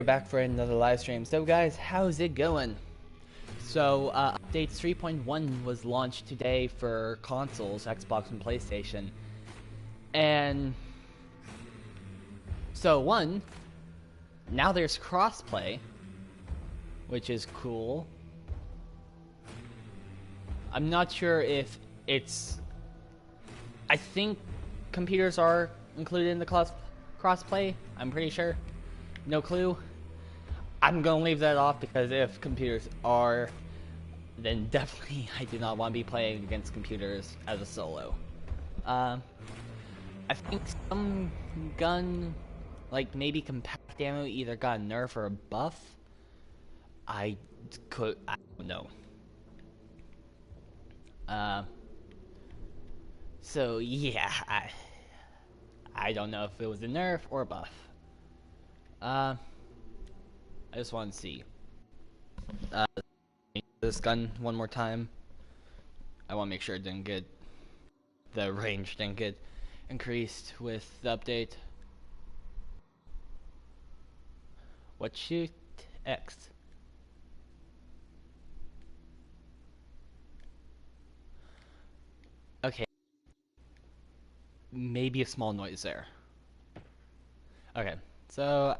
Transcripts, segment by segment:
We're back for another live stream. So guys, how's it going? So update 3.1 was launched today for consoles, Xbox and PlayStation. And so now there's crossplay, which is cool. I'm not sure if I think computers are included in the crossplay. I'm pretty sure. No clue. I'm gonna leave that off because if computers are, then definitely I do not want to be playing against computers as a solo. I think some gun, like maybe compact ammo, either got a nerf or a buff. I don't know. So yeah, I don't know if it was a nerf or a buff. I just want to see this gun one more time. I want to make sure it didn't get, the range didn't get increased with the update. What shoot? X. Okay. Maybe a small noise there. Okay, so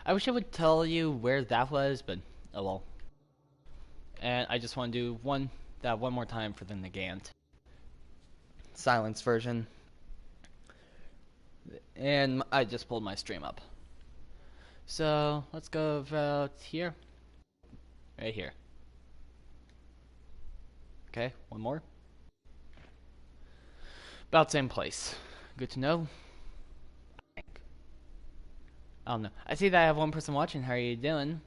I wish I would tell you where that was, but oh well. And I just want to do one more time for the Nagant silence version. And I just pulled my stream up. So let's go about here. Right here. Okay, one more. About same place. Good to know. I don't know. I see that I have one person watching. How are you doing?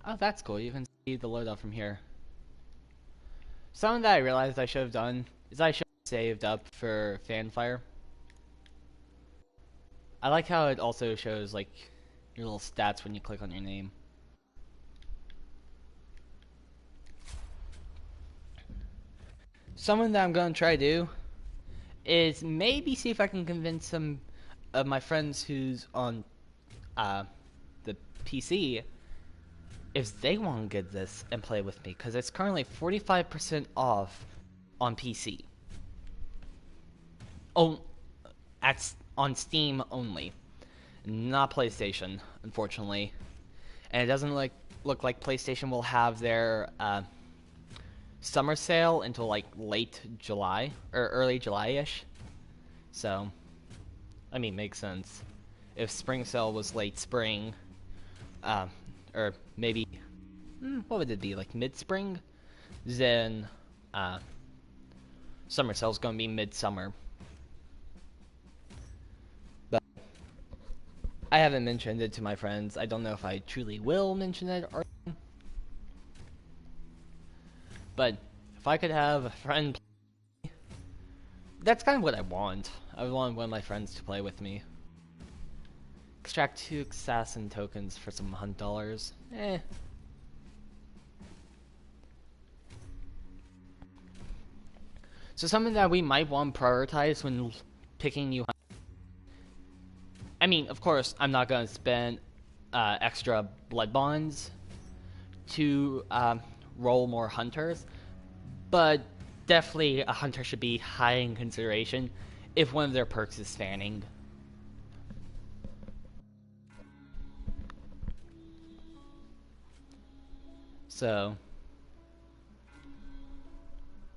Oh, that's cool. You can see the loadout from here. Something that I realized I should have done is I should have saved up for Fanfire. I like how it also shows like your little stats when you click on your name. Something that I'm gonna try to do is maybe see if I can convince some of my friends who's on the PC if they want to get this and play with me, because it's currently 45% off on PC. Oh, on Steam only, not PlayStation, unfortunately. And it doesn't look like PlayStation will have their summer sale until like late July or early July-ish. So, I mean, makes sense. If spring sale was late spring, or maybe, what would it be, like mid-spring? Then, summer sale's gonna be mid-summer. But I haven't mentioned it to my friends. I don't know if I truly will mention it or not. But if I could have a friend play, that's kind of what I want. I would want one of my friends to play with me. Extract 2 assassin tokens for some hunt dollars. So something that we might want to prioritize when picking new hunters. I mean, of course, I'm not going to spend extra blood bonds to roll more hunters, but definitely a hunter should be high in consideration if one of their perks is fanning. So,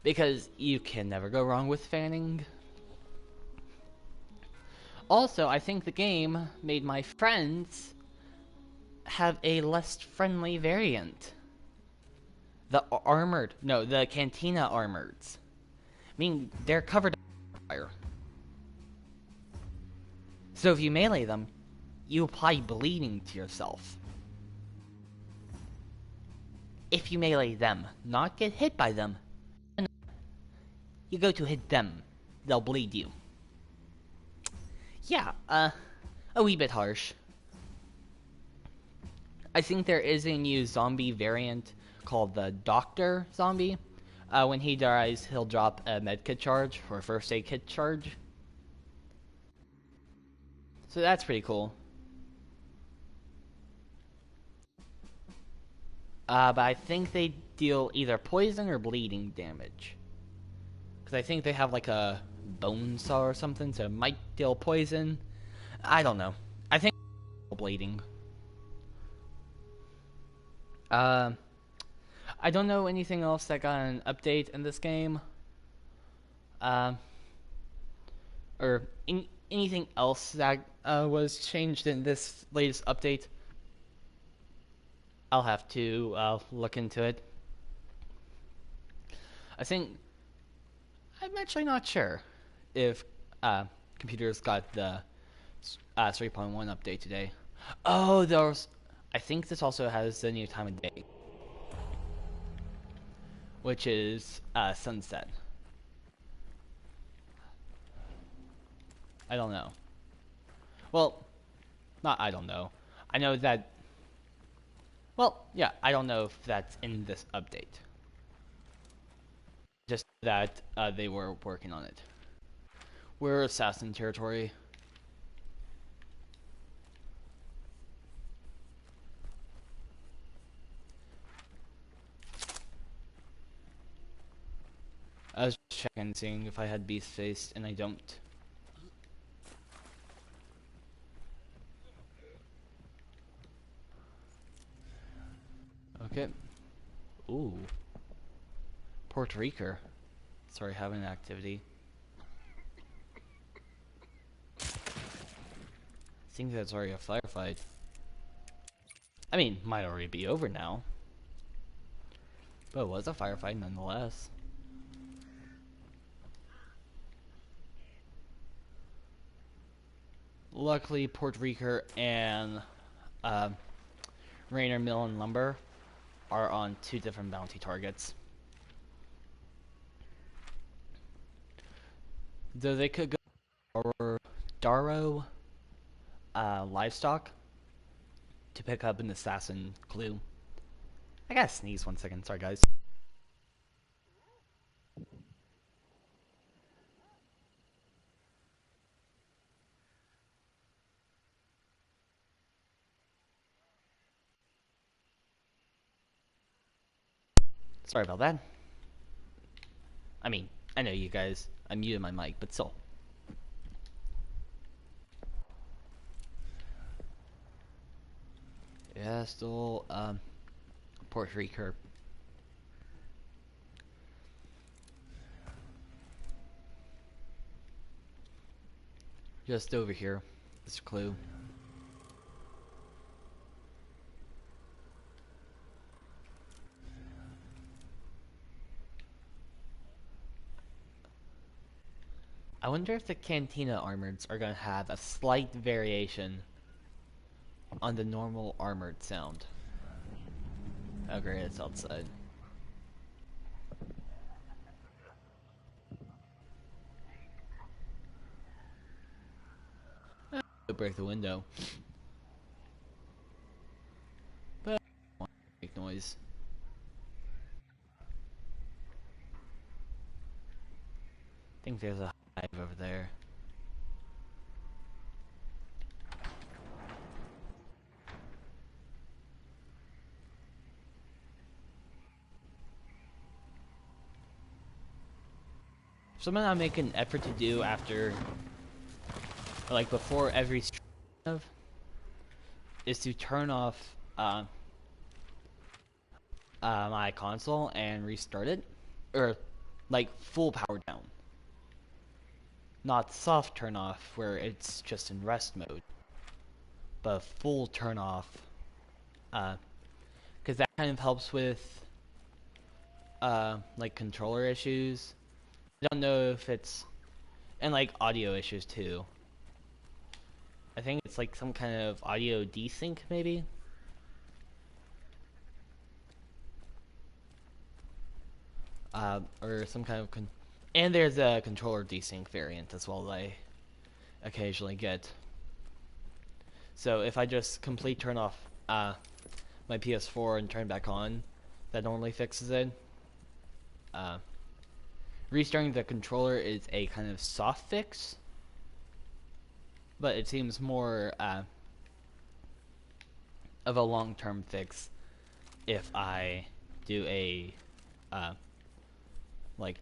because you can never go wrong with fanning. Also, I think the game made my friends have a less friendly variant. The Cantina armoreds. I mean, they're covered in fire. So if you melee them, you apply bleeding to yourself. If you melee them, not get hit by them, you go to hit them, they'll bleed you. Yeah, a wee bit harsh. I think there is a new zombie variant called the Doctor Zombie. When he dies, he'll drop a medkit charge or a first aid kit charge. So that's pretty cool. But I think they deal either poison or bleeding damage. Because I think they have like a bone saw or something, so it might deal poison. I don't know. I think bleeding. Uh, I don't know anything else that got an update in this game. Or anything else that was changed in this latest update. I'll have to look into it. I think I'm actually not sure if computers got the 3.1 update today. Oh, there's. I think this also has the new time of day, which is sunset. I don't know. Well, not I don't know. I know that. Well, yeah, I don't know if that's in this update. Just that they were working on it. We're assassin territory. I was checking, seeing if I had beast faced, and I don't. Okay. Ooh. Puerto Rico. Sorry, having an activity. I think that's already a firefight. I mean, might already be over now. But it was a firefight nonetheless. Luckily, Puerto Rico and Rainer Mill and Lumber are on 2 different bounty targets. Though they could go for Darrow livestock to pick up an assassin clue. I gotta sneeze 1 second. Sorry, guys. Sorry about that. I mean, I know you guys. I muted my mic, but still. Yeah, still, Puerto Rico. Just over here. This clue. I wonder if the Cantina armoreds are gonna have a slight variation on the normal armored sound. Oh great, it's outside. Go break the window. But I don't want to make noise. I think there's a hive over there. Something I make an effort to do after, like before every stream, is to turn off my console and restart it, or like full power down. Not soft turn off where it's just in rest mode, but full turn off, because that kind of helps with like controller issues. I don't know if it's, and like audio issues too. I think it's like some kind of audio desync maybe. Or some kind of and there's a controller desync variant as well that I occasionally get. So if I just complete turn off my PS4 and turn back on, that normally fixes it. Restarting the controller is a kind of soft fix. but it seems more of a long-term fix if I do a like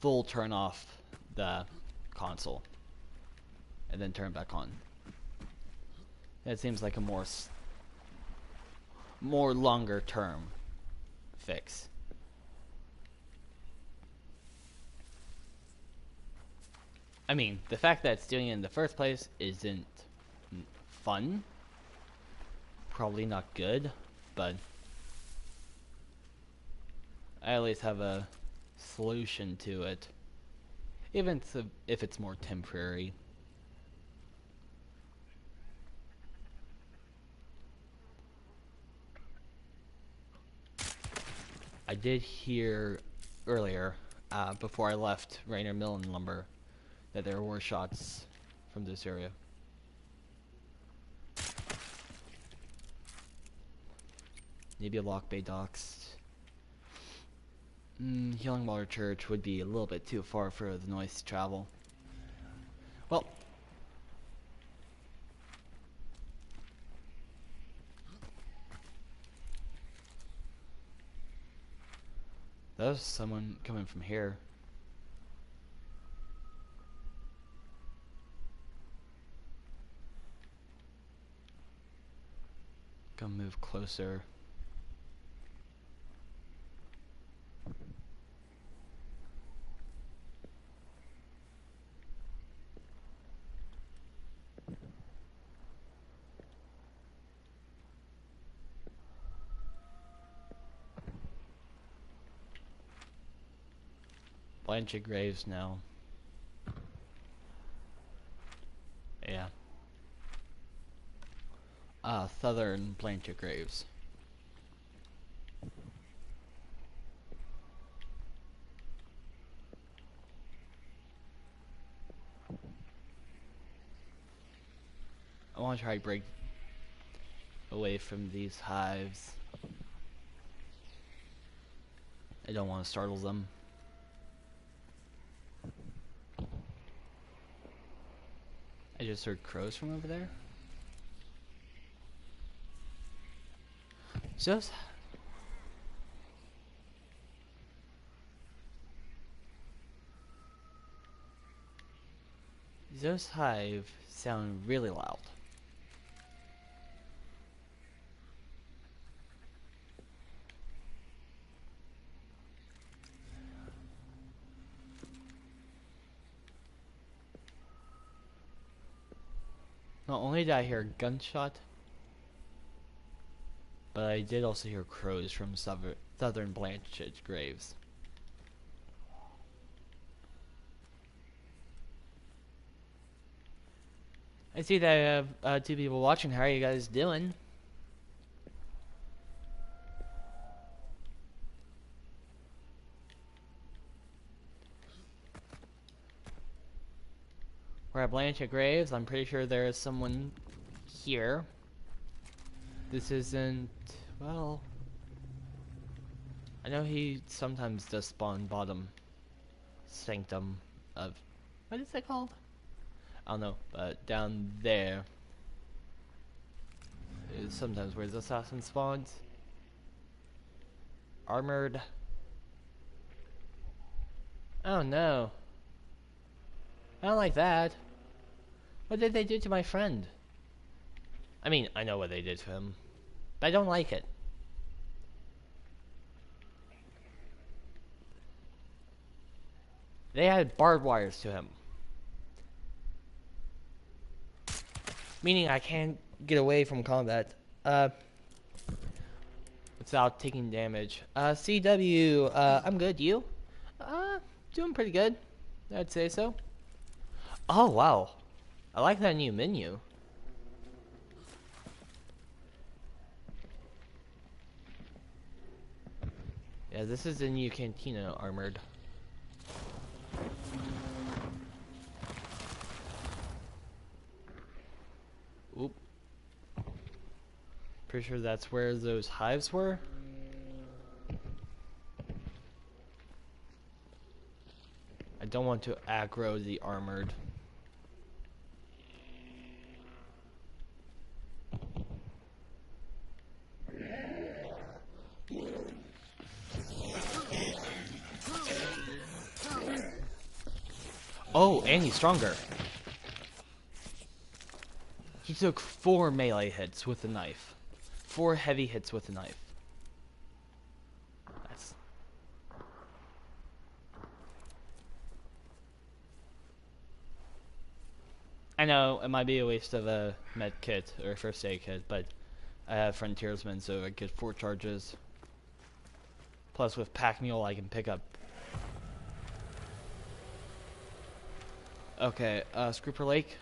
full turn off the console and then turn back on. That seems like a more longer term fix. I mean, the fact that it's doing it in the first place isn't fun. Probably not good, but I at least have a solution to it. Even if it's more temporary. I did hear earlier, before I left Rainer Mill and Lumber, that there were shots from this area. Maybe a Lock Bay Docks. Healing Water Church would be a little bit too far for the noise to travel. Well, there's someone coming from here. Gonna move closer. Blanchard Graves now. Yeah. Southern Blanchard Graves. I want to try to break away from these hives. I don't want to startle them. I just heard crows from over there. Those hive sound really loud. Not only did I hear a gunshot, but I did also hear crows from southern Blanchard Graves. I see that I have 2 people watching. How are you guys doing? We're at Blanchard Graves. I'm pretty sure there is someone here. This isn't... well... I know he sometimes does spawn bottom sanctum of... what is it called? I don't know, but down there is sometimes where the assassin spawns. Armored. Oh no. I don't like that. What did they do to my friend? I mean, I know what they did to him, but I don't like it. They had barbed wires to him. Meaning I can't get away from combat. Without taking damage. CW, I'm good. You? Doing pretty good. I'd say so. Oh, wow. I like that new menu. Yeah, this is the new Cantina armored. Oop. Pretty sure that's where those hives were. I don't want to aggro the armored. Oh, and he's stronger. He took 4 melee hits with the knife. 4 heavy hits with the knife. That's... I know, it might be a waste of a med kit, or first aid kit, but I have Frontiersman, so I get 4 charges. Plus with Pack Mule I can pick up. Okay, Scooper Lake.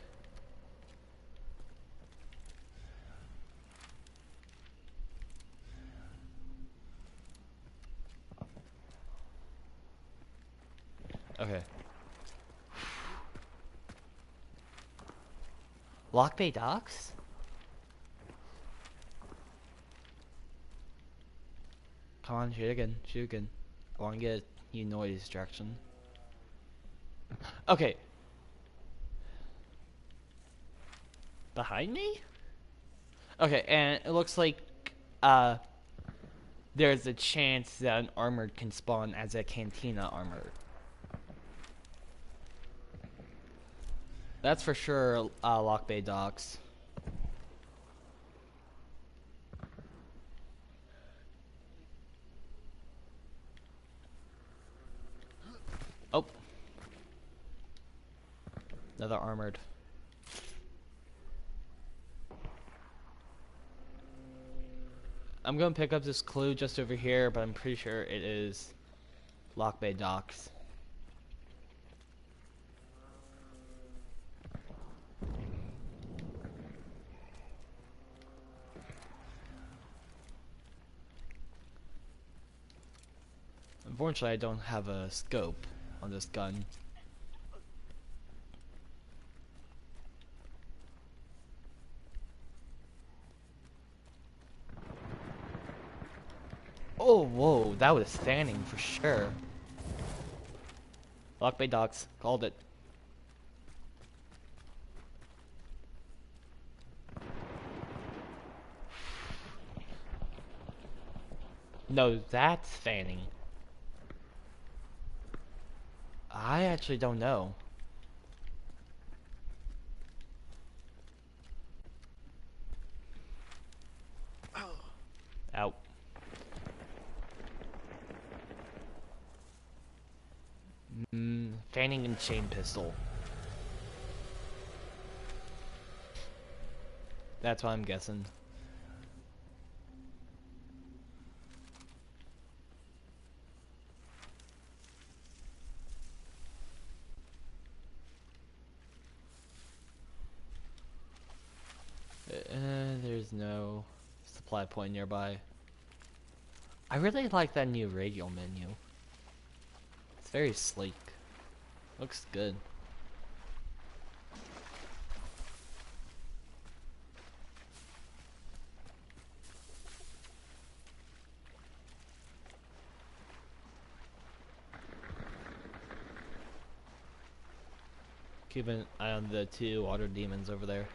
Okay. Lock Bay Docks? Come on, shoot again, shoot again. I want to get you noise direction. Okay. Behind me? Okay, and it looks like there's a chance that an armored can spawn as a Cantina armored. That's for sure, Lock Bay Docks. Oh. Another armored. I'm gonna pick up this clue just over here, but I'm pretty sure it is Lock Bay Docks. Unfortunately, I don't have a scope on this gun. Oh, whoa, that was standing for sure. Lock Bay Docks, called it. No, that's fanning. I actually don't know. Out. Fanning and chain pistol. That's what I'm guessing. There's no supply point nearby. I really like that new radial menu. It's very sleek. Looks good. Keep an eye on the 2 water demons over there.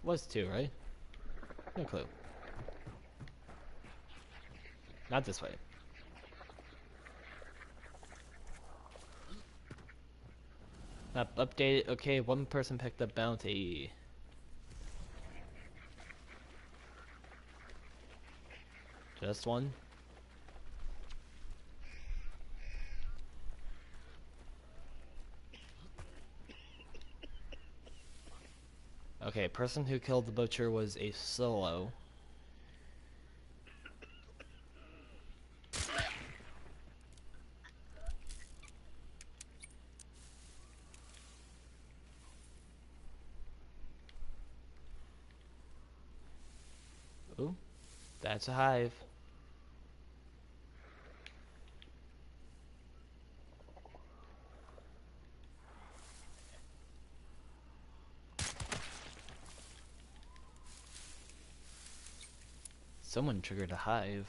Was 2, right? No clue. Not this way. Map updated. Okay, 1 person picked up bounty. Just 1? Okay, person who killed the butcher was a solo. Ooh, that's a hive. Someone triggered a hive.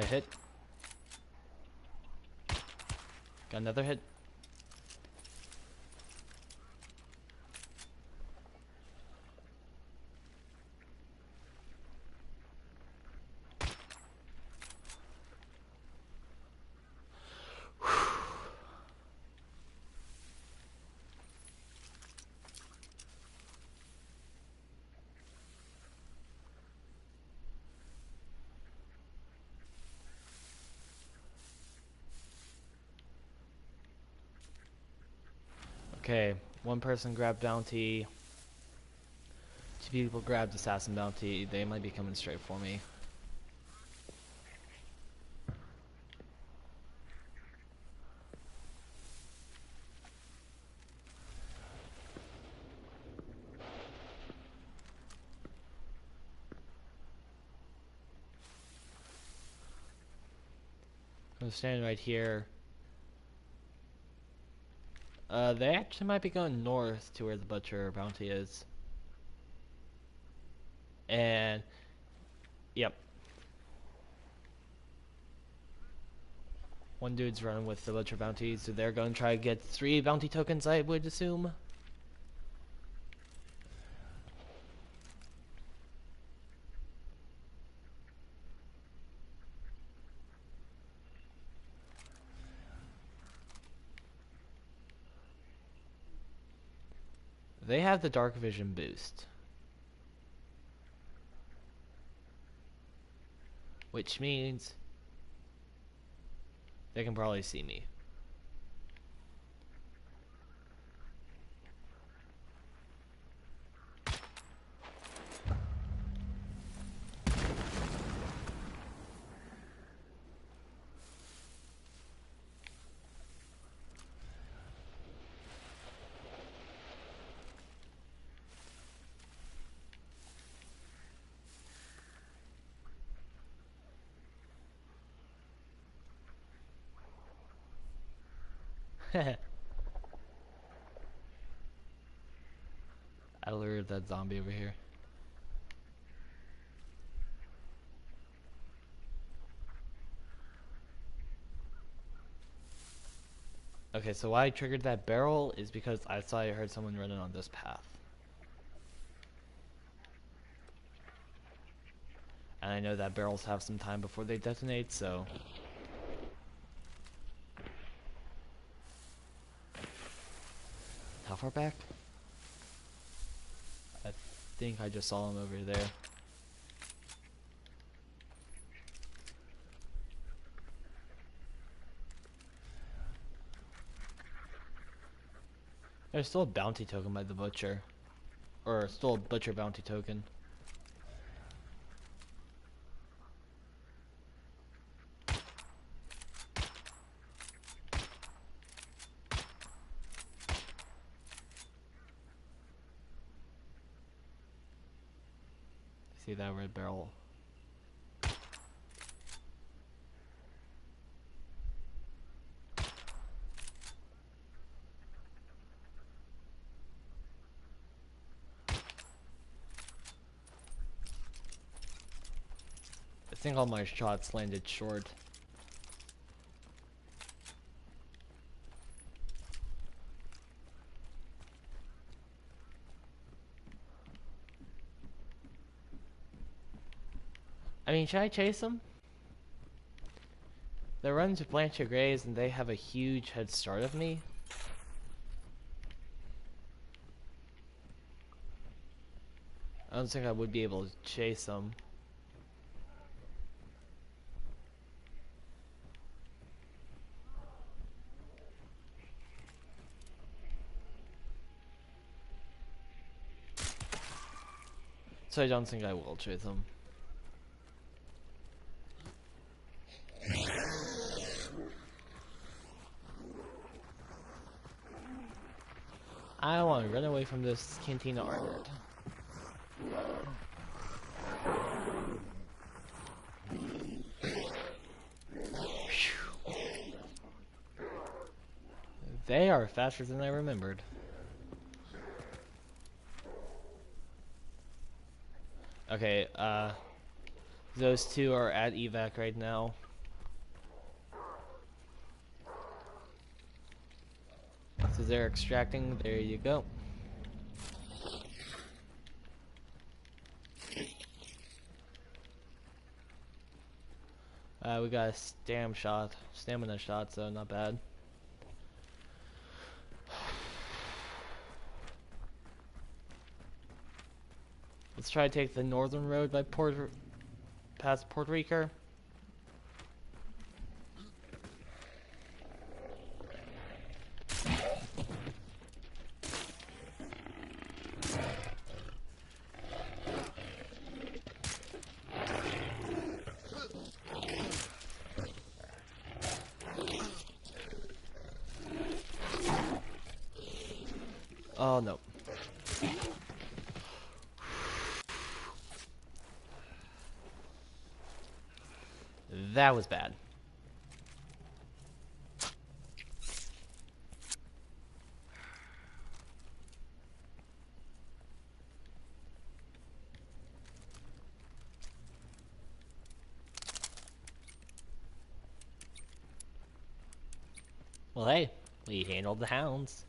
A hit. Got another hit. Okay, one person grabbed bounty. Two people grabbed assassin bounty. They might be coming straight for me. I'm standing right here. They actually might be going north to where the butcher bounty is. And, yep. One dude's running with the butcher bounty, so they're going to try to get 3 bounty tokens, I would assume. They have the dark vision boost, which means they can probably see me. I lured that zombie over here. Okay, so why I triggered that barrel is because I thought I heard someone running on this path. And I know that barrels have some time before they detonate, so... How far back? I think I just saw him over there. There's still a bounty token by the butcher. Or still a butcher bounty token. See that red barrel? I think all my shots landed short. I mean, should I chase them? They run to Blanchard Grays and they have a huge head start of me. I don't think I would be able to chase them. So I don't think I will chase them. I want to run away from this cantina armored. They are faster than I remembered. Okay, those two are at evac right now. So they're extracting. There you go. We got a stamina shot, so not bad. Let's try to take the northern road by past Puerto Rico. Oh no. That was bad. Well, hey, we handled the hounds.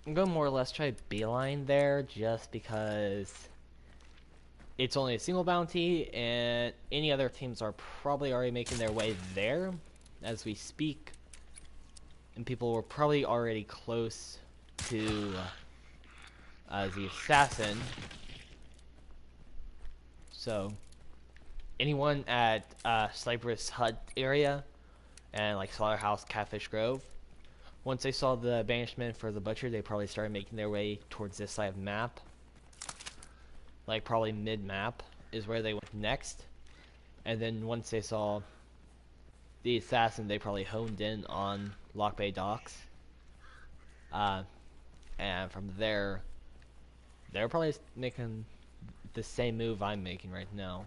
I'm going to more or less try beeline there just because it's only a single bounty and any other teams are probably already making their way there as we speak. And people were probably already close to the assassin. So anyone at Cypress Hut area and like Slaughterhouse, Catfish Grove, once they saw the banishment for the butcher, they probably started making their way towards this side of the map. Like probably mid-map is where they went next. And then once they saw the assassin, they probably honed in on Lock Bay Docks. And from there, they're probably making the same move I'm making right now.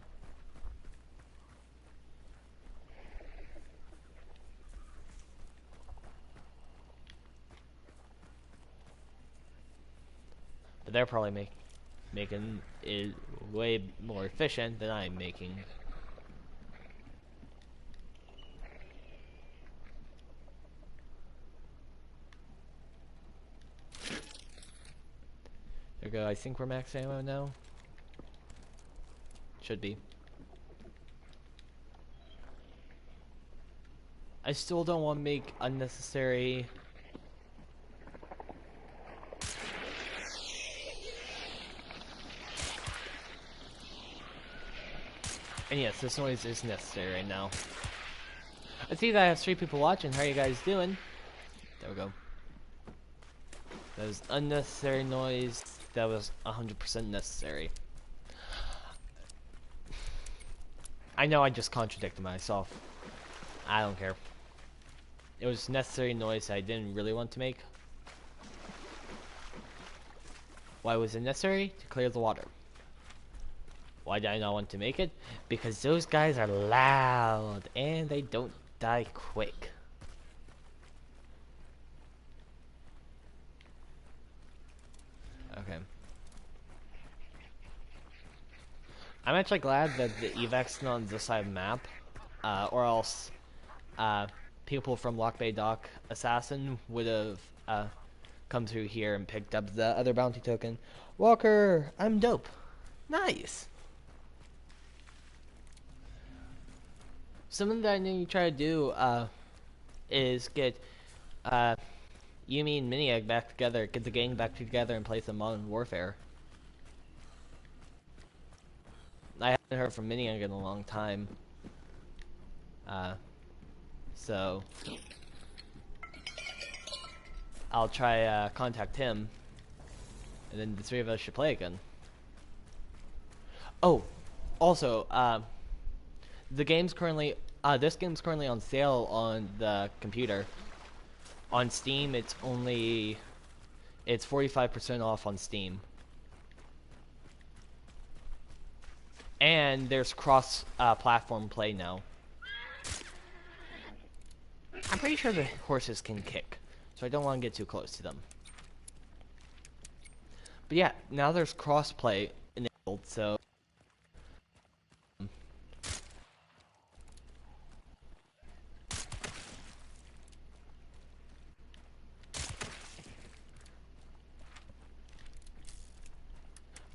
But they're probably making it way more efficient than I'm making. There we go. I think we're max ammo now. Should be. I still don't want to make unnecessary... And yes, this noise is necessary right now. I see that I have 3 people watching. How are you guys doing? There we go. That was unnecessary noise. That was 100% necessary. I know I just contradicted myself. I don't care. It was necessary noise I didn't really want to make. Why was it necessary? To clear the water. Why did I not want to make it? Because those guys are loud and they don't die quick. Okay. I'm actually glad that the evac's not on this side of the map, or else people from Lock Bay Dock Assassin would have come through here and picked up the other bounty token. Walker, I'm dope. Nice. Something that I need to try to do is get Yumi and Miniag back together, get the gang back together and play some Modern Warfare. I haven't heard from Miniag in a long time. So I'll try contact him, and then the 3 of us should play again. Oh, also, the game's currently this game's currently on sale on the computer. On Steam, it's 45% off on Steam. And there's cross-platform play now. I'm pretty sure the horses can kick, so I don't want to get too close to them. But yeah, now there's cross-play enabled, so...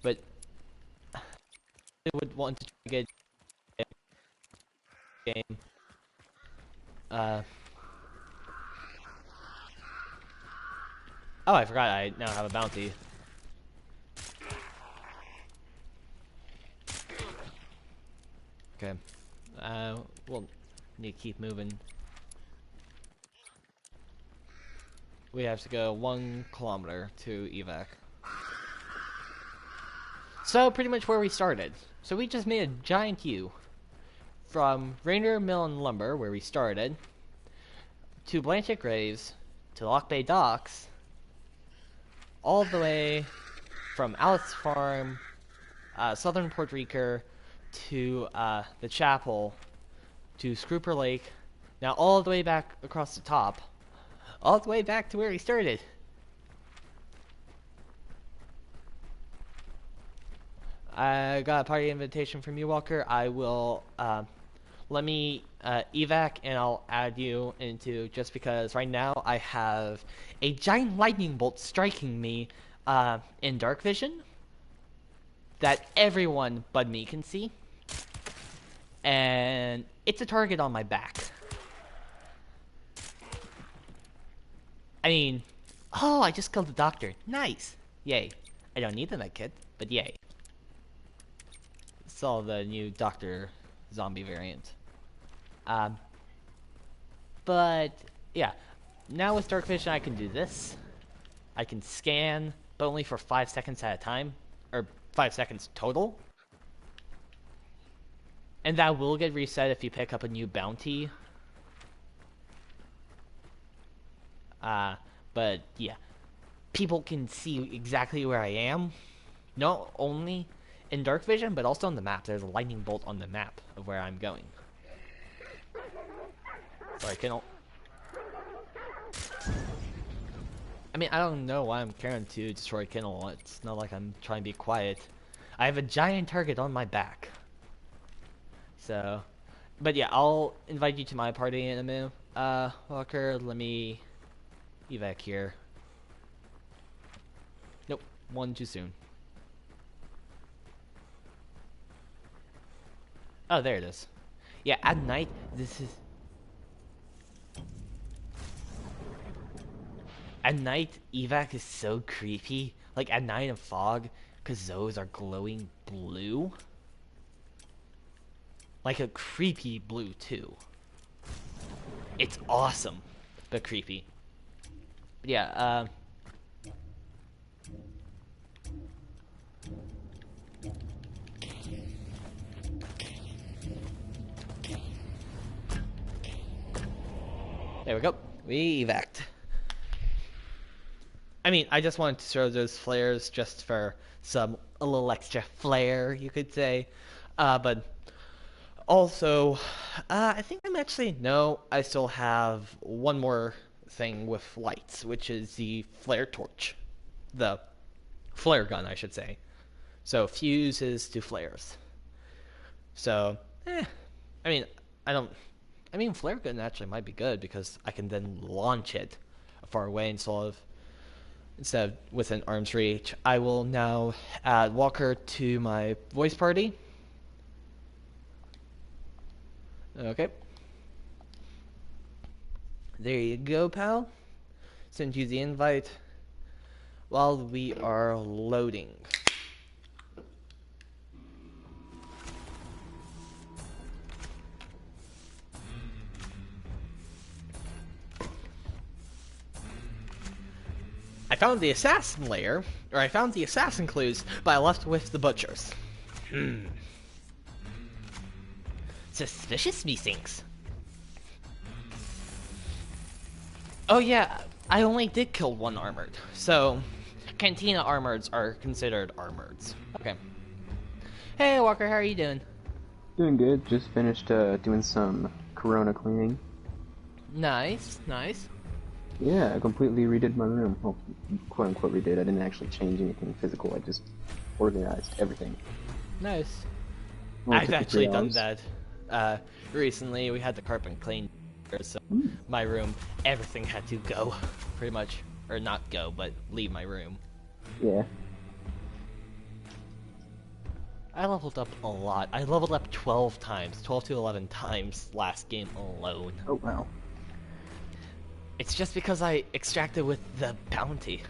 but I would want to try to get a game. Oh, I forgot I now have a bounty. Okay. We'll need to keep moving. We have to go 1 kilometer to evac. So, pretty much where we started. So we just made a giant U. From Rainier Mill and Lumber, where we started, to Blanchett Graves, to Lock Bay Docks, all the way from Alice Farm, Southern Puerto Rico, to the Chapel, to Scrooper Lake, now all the way back across the top, all the way back to where we started. I got a party invitation from you, Walker. I will, let me evac and I'll add you into, just because right now I have a giant lightning bolt striking me in dark vision that everyone but me can see. And it's a target on my back. I mean, oh, I just killed the doctor. Nice. Yay. I don't need the med kit, but yay. Saw the new doctor zombie variant. But yeah, now with dark vision I can do this. I can scan, but only for 5 seconds at a time, or 5 seconds total. And that will get reset if you pick up a new bounty. But yeah, people can see exactly where I am, not only in dark vision, but also on the map. There's a lightning bolt on the map of where I'm going. Sorry, Kennel. I mean, I don't know why I'm caring to destroy Kennel. It's not like I'm trying to be quiet. I have a giant target on my back. So, but yeah, I'll invite you to my party in a minute. Walker, let me evac here. Nope, 1 too soon. Oh, there it is. Yeah, at night, this is... At night, evac is so creepy. Like, at night in fog, because those are glowing blue. Like a creepy blue, too. It's awesome, but creepy. But yeah, there we go. We evac'd. I mean, I just wanted to throw those flares just for a little extra flair, you could say. But also, I think I still have one more thing with lights, which is the flare torch. The flare gun, I should say. So, fuses to flares. So, I mean, flare gun actually might be good because I can then launch it far away instead of within arm's reach. I will now add Walker to my voice party. Okay. There you go, pal. Send you the invite while we are loading. I found the assassin lair, or I found the assassin clues, but I left with the butchers. Suspicious, methinks. Oh yeah, I only did kill 1 armored, so Cantina armoreds are considered armoreds. Okay. Hey Walker, how are you doing? Doing good. Just finished doing some Corona cleaning. Nice, nice. Yeah, I completely redid my room. Well, quote unquote redid. I didn't actually change anything physical. I just organized everything. Nice. Well, I've actually done that. Recently we had the carpet cleaned, so my room, everything had to go, pretty much. Or not go, but leave my room. Yeah. I leveled up a lot. I leveled up 12 times, 12 to 11 times last game alone. Oh wow. It's just because I extracted with the bounty.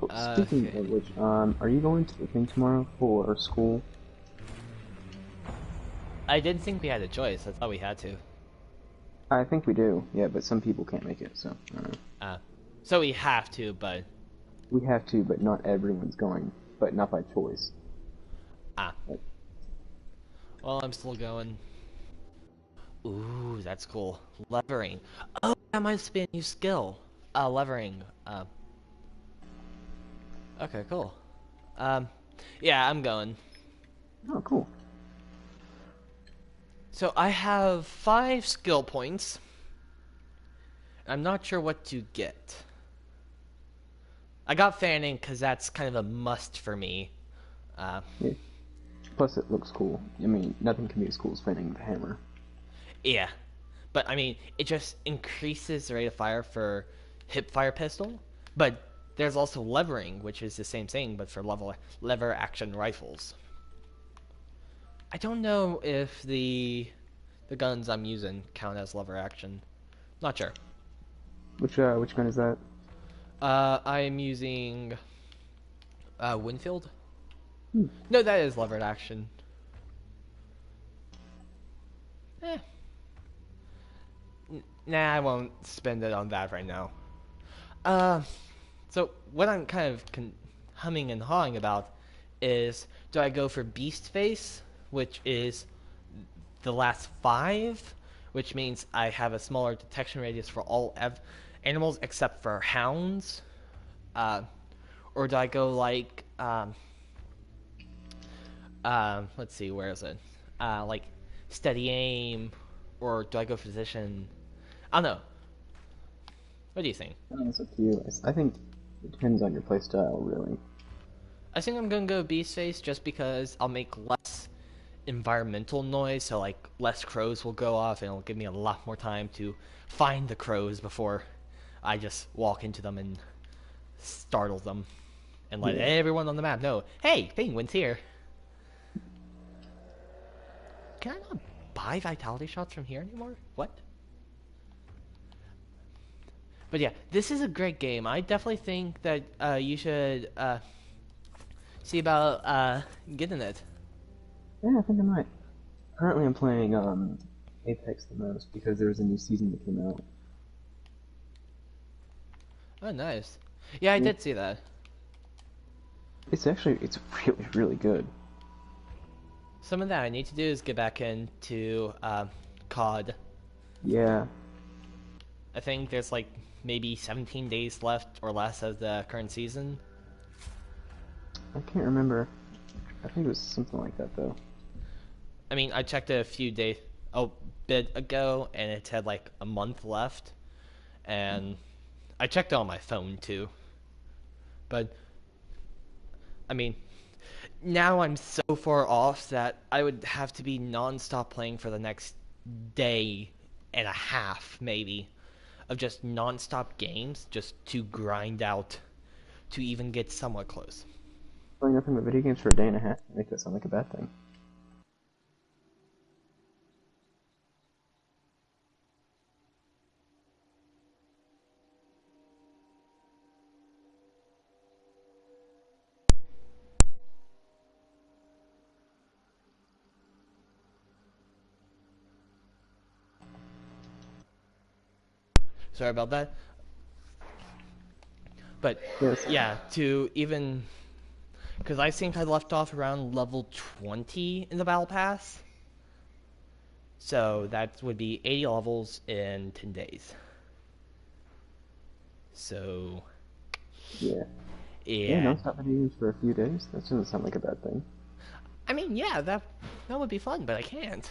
Oh, speaking Okay. of which, are you going to the thing tomorrow for school? I didn't think we had a choice. I thought we had to. I think we do, yeah, but some people can't make it, so I don't know. Uh, so we have to, but We have to, but not everyone's going, but not by choice. ah, Like, well, I'm still going. Ooh, that's cool. Levering. Oh, that might be a new skill. Levering. Okay, cool. Um, yeah, I'm going. oh, cool. So I have 5 skill points. I'm not sure what to get. I got fanning because that's kind of a must for me. Uh, Yeah. Plus, it looks cool. I mean, nothing can be as cool as fanning the hammer. yeah, but I mean, it just increases the rate of fire for hip fire pistol. But there's also levering, which is the same thing, but for lever action rifles. I don't know if the guns I'm using count as lever action. Not sure. Which gun is that? I am using Winfield. Hmm. No, that is levered action. Eh. Nah, I won't spend it on that right now. Uh, so what I'm kind of humming and hawing about is, do I go for Beast Face, which is the last 5, which means I have a smaller detection radius for all animals except for hounds, uh, or do I go like let's see, where is it? Like steady aim, or do I go physician? I don't know. What do you think? It's up to you. I think it depends on your playstyle, really. I think I'm gonna go Beast Face just because I'll make less environmental noise, so like less crows will go off, and it'll give me a lot more time to find the crows before I just walk into them and startle them and let Yeah. everyone on the map know, hey, penguin's here. Can I not buy vitality shots from here anymore? What? But yeah, this is a great game. I definitely think that you should see about getting it. Yeah, I think I might. Currently, I'm playing Apex the most because there's a new season that came out. Oh, nice. Yeah, I Yeah. did see that. It's really really good. Some of that I need to do is get back into COD. Yeah, I think there's like maybe 17 days left or less of the current season. I can't remember. I think it was something like that though. I mean, I checked a bit ago, and it had like a month left, and I checked it on my phone too. But I mean, now I'm so far off that I would have to be non-stop playing for the next day and a half, maybe, of just non-stop games just to grind out to even get somewhat close. Playing nothing but video games for a day and a half make that sound like a bad thing. Sorry about that. But Yes. yeah, to even because I think I left off around level 20 in the battle pass. So that would be 80 levels in 10 days. So Yeah. Yeah, yeah, non-stop video games for a few days. That doesn't sound like a bad thing. I mean, yeah, that would be fun, but I can't.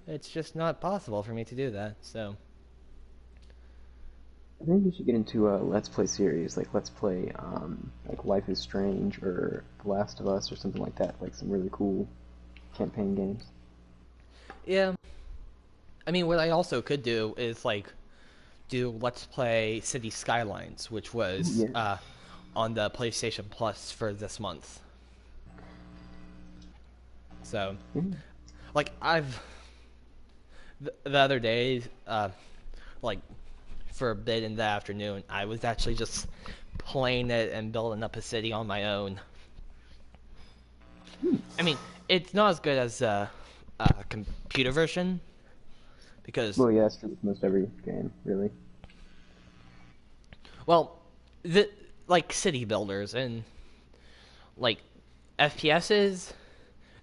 It's just not possible for me to do that. So I think you should get into a Let's Play series, like Let's Play, like Life is Strange or The Last of Us or something like that, like some really cool campaign games. yeah, I mean, what I also could do is like do Let's Play City Skylines, which Ooh, was yeah. on the PlayStation Plus for this month. So, Yeah. like, the other day, like, for a bit in the afternoon, I was actually just playing it and building up a city on my own. Hmm. I mean, it's not as good as computer version because, Well, yeah, that's true with most every game, really. well, the like city builders and like FPSs,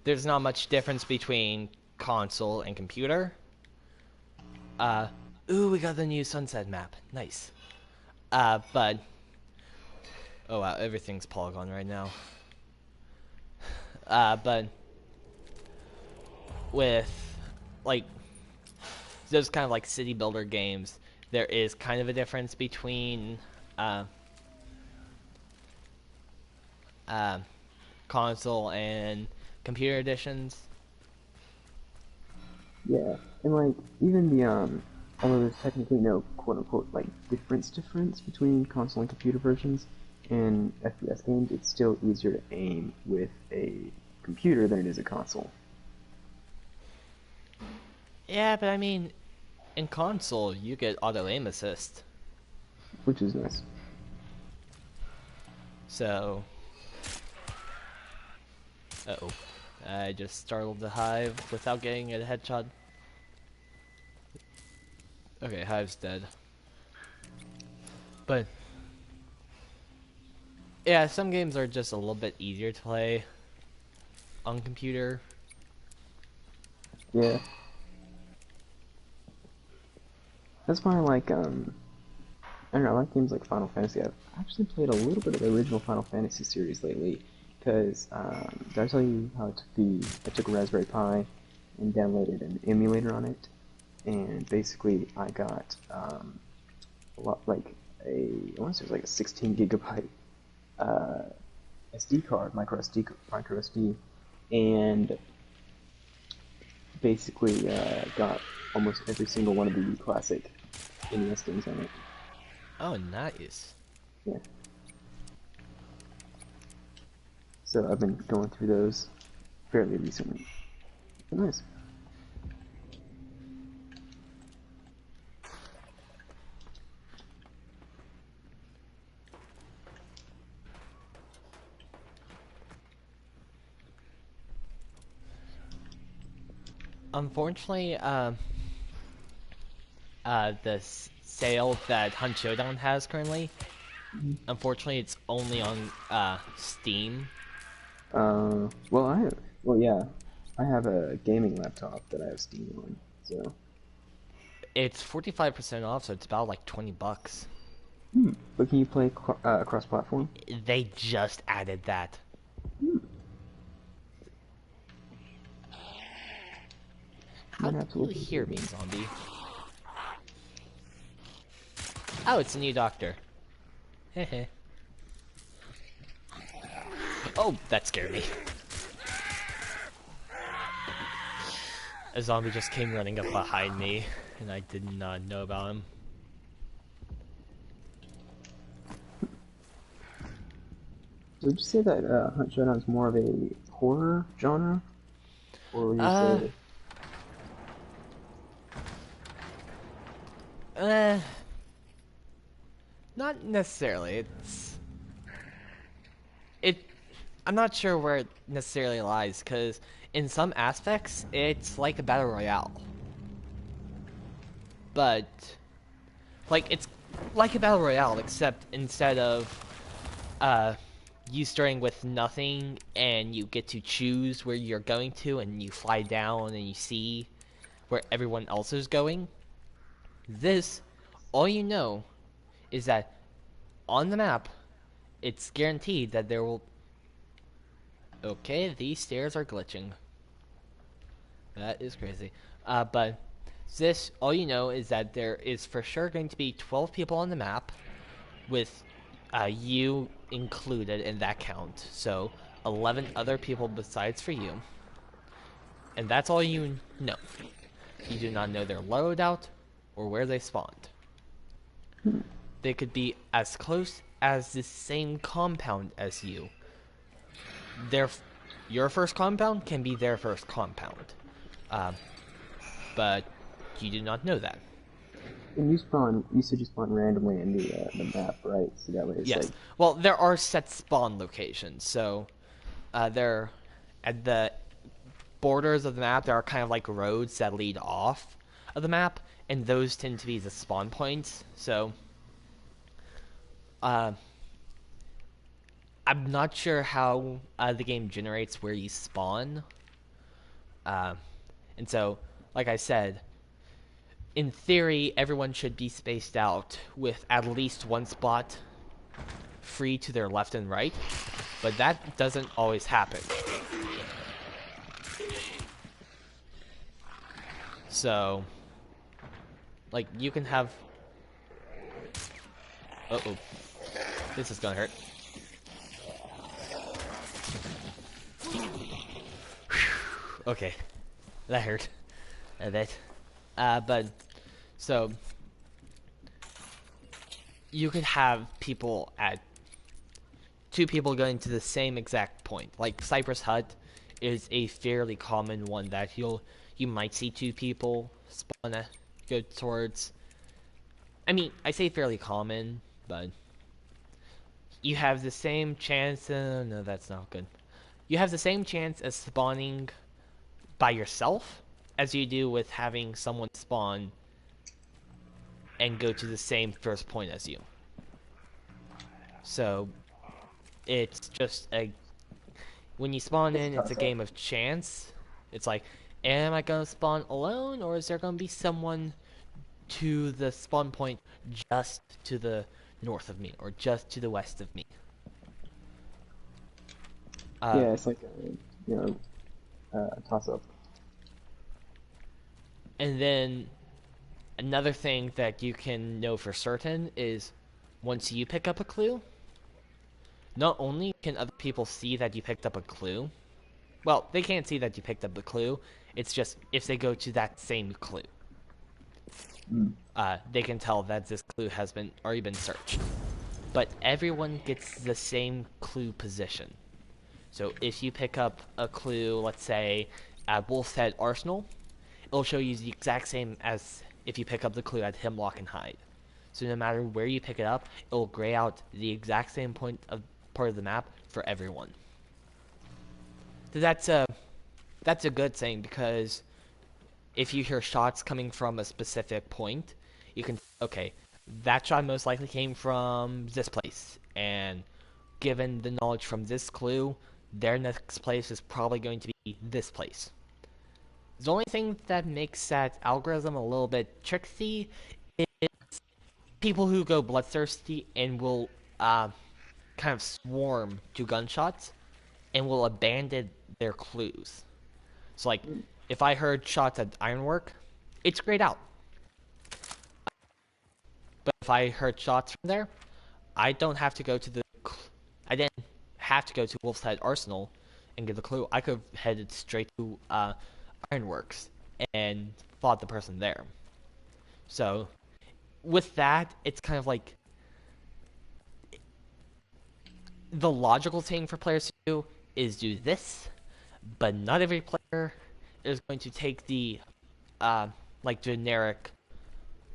there's not much difference between console and computer. Uh, ooh, we got the new Sunset map. Nice. But oh wow, everything's polygon right now. But with like those kind of like city builder games, there is kind of a difference between uh, uh, console and computer editions. Yeah, and like even the although there's technically no quote unquote like difference between console and computer versions in FPS games, it's still easier to aim with a computer than it is a console, Yeah, but I mean, in console you get auto aim assist, which is nice. so. Uh oh, I just startled the hive without getting a headshot. Okay, hive's dead. But yeah, some games are just a little bit easier to play on computer. Yeah, that's why I like I don't know, I like games like Final Fantasy. I've actually played a little bit of the original Final Fantasy series lately because did I tell you how I took a Raspberry Pi and downloaded an emulator on it, and basically I got a lot like I want to say it was like a 16 gigabyte uh, SD card, micro SD, and basically got almost every single one of the classic NES games on it. Oh, nice. Yeah, so I've been going through those fairly recently. Nice. Unfortunately, the sale that Hunt Showdown has currently, unfortunately, it's only on Steam. Well, yeah, I have a gaming laptop that I have Steam on, so. It's 45% off, so it's about like $20. But can you play cross-platform? They just added that. Hmm. How Might do have to you look into hear it me, then. zombie? Oh, it's a new doctor. Hehe. Oh, that scared me. A zombie just came running up behind me, and I did not know about him. So would you say that Hunt Showdown is more of a horror genre, or would you Uh, say? uh, not necessarily. It. I'm not sure where it necessarily lies, because in some aspects, it's like a battle royale. But, like, it's like a battle royale, except instead of, uh, you starting with nothing and you get to choose where you're going to and you fly down and you see where everyone else is going. This, all you know is that on the map, it's guaranteed that there will. Okay, these stairs are glitching. That is crazy. But this, all you know is that there is for sure going to be 12 people on the map, with you included in that count. So 11 other people besides for you. And that's all you know. You do not know their loadout or where they spawned. They could be as close as the same compound as you. They're your first compound can be their first compound. Um, but you do not know that. And you said you spawn randomly in the map, right? So that way it's Yes. like, Well, there are set spawn locations, so they're at the borders of the map. There are kind of like roads that lead off of the map, and those tend to be the spawn points. So, uh, I'm not sure how the game generates where you spawn, uh, and so, like I said, in theory, everyone should be spaced out with at least one spot free to their left and right, but that doesn't always happen. So, like, you can have... Uh-oh. This is gonna hurt. Okay. That hurt. A bit. But, so... You could have people at... Two people going to the same exact point. Like, Cypress Hut is a fairly common one that you might see two people spawn at, go towards. I mean, I say fairly common, but you have the same chance. No, that's not good. You have the same chance as spawning by yourself as you do with having someone spawn and go to the same first point as you. So it's just a when you spawn in, it's a game of chance. It's like, am I gonna spawn alone, or is there gonna be someone to the spawn point just to the north of me, or just to the west of me? yeah, it's like a toss up. And then another thing that you can know for certain is once you pick up a clue, not only can other people see that you picked up a clue, well, they can't see that you picked up the clue, it's just if they go to that same clue. They can tell that this clue has already been searched. But everyone gets the same clue position. So if you pick up a clue, let's say, at Wolf's Head Arsenal, it'll show you the exact same as if you pick up the clue at Hemlock and Hyde. So no matter where you pick it up, it'll gray out the exact same part of the map for everyone. So that's a good thing, because if you hear shots coming from a specific point, you can, okay, that shot most likely came from this place, and given the knowledge from this clue, their next place is probably going to be this place. The only thing that makes that algorithm a little bit tricky is people who go bloodthirsty and will kind of swarm to gunshots and will abandon their clues. So, like, if I heard shots at Ironwork, it's grayed out. But if I heard shots from there, I don't have to go to the... I didn't have to go to Wolf's Head Arsenal and get the clue. I could have headed straight to Ironworks and fought the person there. So, with that, it's kind of like... The logical thing for players to do is do this, but not every player is going to take the like generic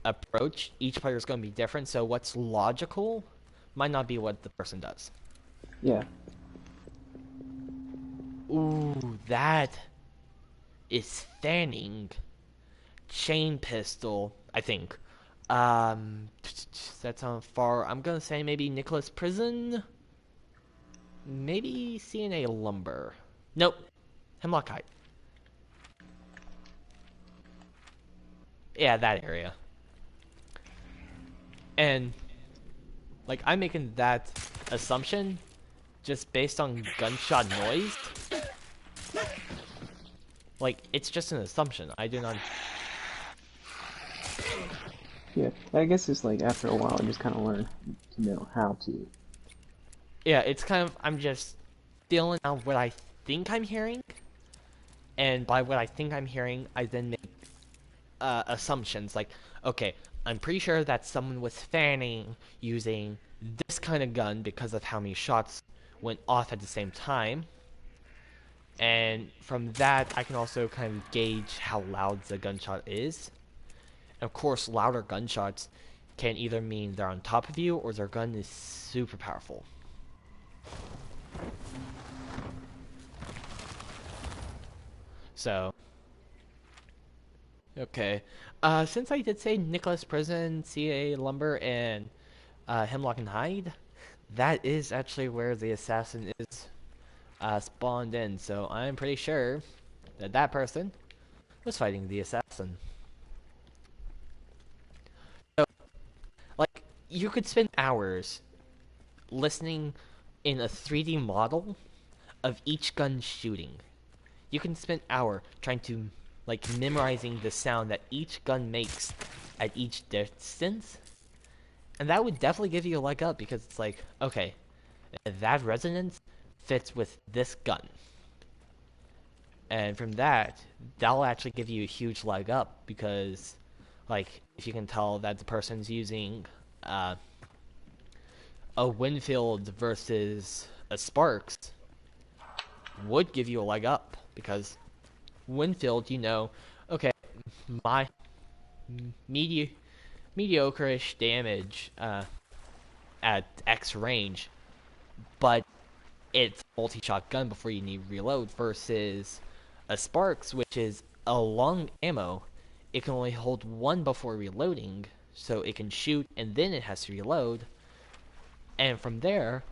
approach. Each player is going to be different, so what's logical might not be what the person does. Yeah. Ooh, that is fanning. Chain pistol, I think. That's on far. I'm gonna say maybe Nicholas Prison. Maybe CNA Lumber. Nope. Hemlock Height. Yeah, that area. And, like, I'm making that assumption just based on gunshot noise. Like, it's just an assumption. I do not... Yeah, I guess it's like after a while, you just kind of learn to know how to. Yeah, it's kind of... I'm just feeling out what I think I'm hearing. And by what I think I'm hearing, I then make assumptions. Like, okay, I'm pretty sure that someone was fanning using this kind of gun because of how many shots went off at the same time. And from that, I can also kind of gauge how loud the gunshot is. And of course, louder gunshots can either mean they're on top of you or their gun is super powerful. So, okay. Since I did say Nicholas Prison, CA Lumber, and Hemlock and Hyde, that is actually where the assassin is spawned in. So I'm pretty sure that that person was fighting the assassin. So, like, you could spend hours listening in a 3D model of each gun shooting. You can spend an hour trying to, like, memorizing the sound that each gun makes at each distance. And that would definitely give you a leg up because it's like, okay, that resonance fits with this gun. And from that, that'll actually give you a huge leg up because, like, if you can tell that the person's using a Winfield versus a Sparks, would give you a leg up because Winfield, you know, okay, my mediocre-ish damage at X range, but it's multi-shot gun before you need reload versus a Sparks, which is a long ammo. It can only hold one before reloading, so it can shoot and then it has to reload. And from there,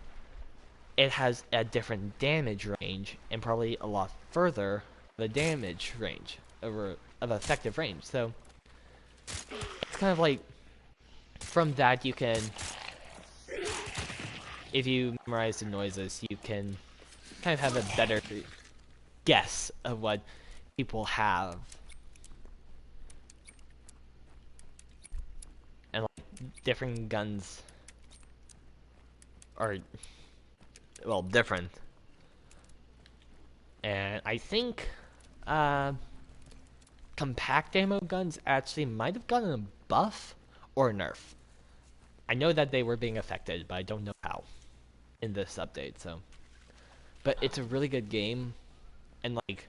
it has a different damage range and probably a lot further the damage range of effective range. So it's kind of like from that you can, if you memorize the noises, you can kind of have a better guess of what people have. And like different guns are, well, different. And I think compact ammo guns actually might have gotten a buff or a nerf. I know that they were being affected, but I don't know how in this update. So, but it's a really good game, and like,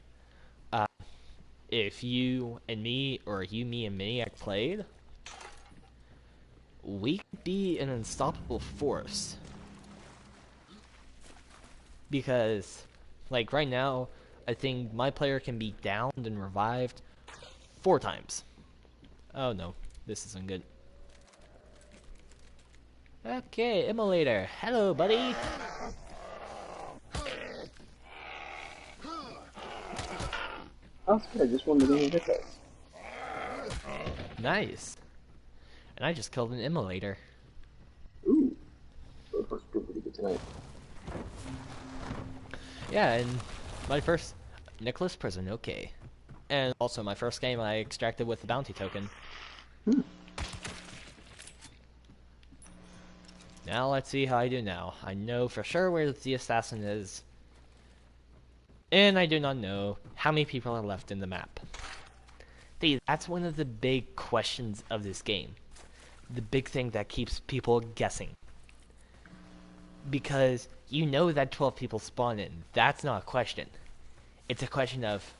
if you and me or you, me, and Maniac played, we could be an unstoppable force. Because, like, right now, I think my player can be downed and revived 4 times. Oh no, this isn't good. Okay, Immolator. Hello, buddy. Oh, it's good. I just wanted to get this. Nice. And I just killed an Immolator. Ooh. So far, pretty good tonight. Yeah, and my first Nicholas Prison, okay. And also my first game I extracted with the bounty token. Hmm. Now let's see how I do now. I know for sure where the assassin is. And I do not know how many people are left in the map. See, that's one of the big questions of this game. The big thing that keeps people guessing. Because you know that 12 people spawn in. That's not a question. It's a question of,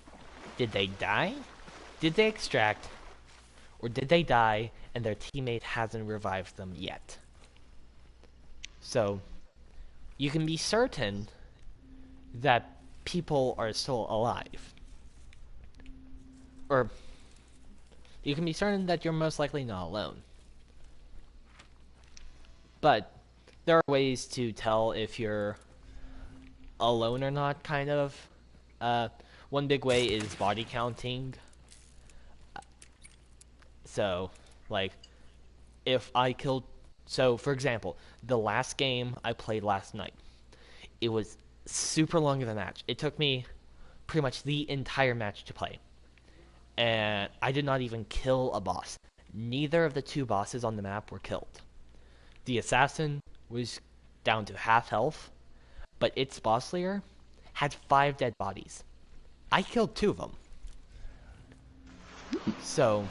did they die? Did they extract? Or did they die and their teammate hasn't revived them yet? So, you can be certain that people are still alive. Or, you can be certain that you're most likely not alone. But, there are ways to tell if you're alone or not, kind of. One big way is body counting. So, like, if I killed... So, for example, the last game I played last night, it was super long of a match. It took me pretty much the entire match to play. And I did not even kill a boss. Neither of the 2 bosses on the map were killed. The assassin was down to half health, but its boss layer had 5 dead bodies. I killed 2 of them. So...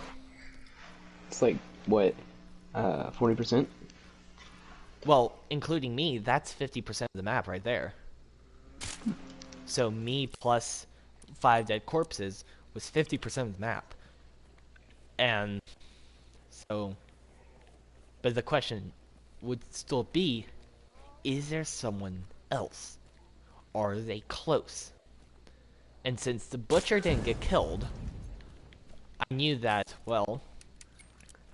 It's like, what, 40%? Well, including me, that's 50% of the map right there. So me plus 5 dead corpses was 50% of the map. And so, but the question would still be, is there someone else? Are they close? And since the butcher didn't get killed, I knew that, well,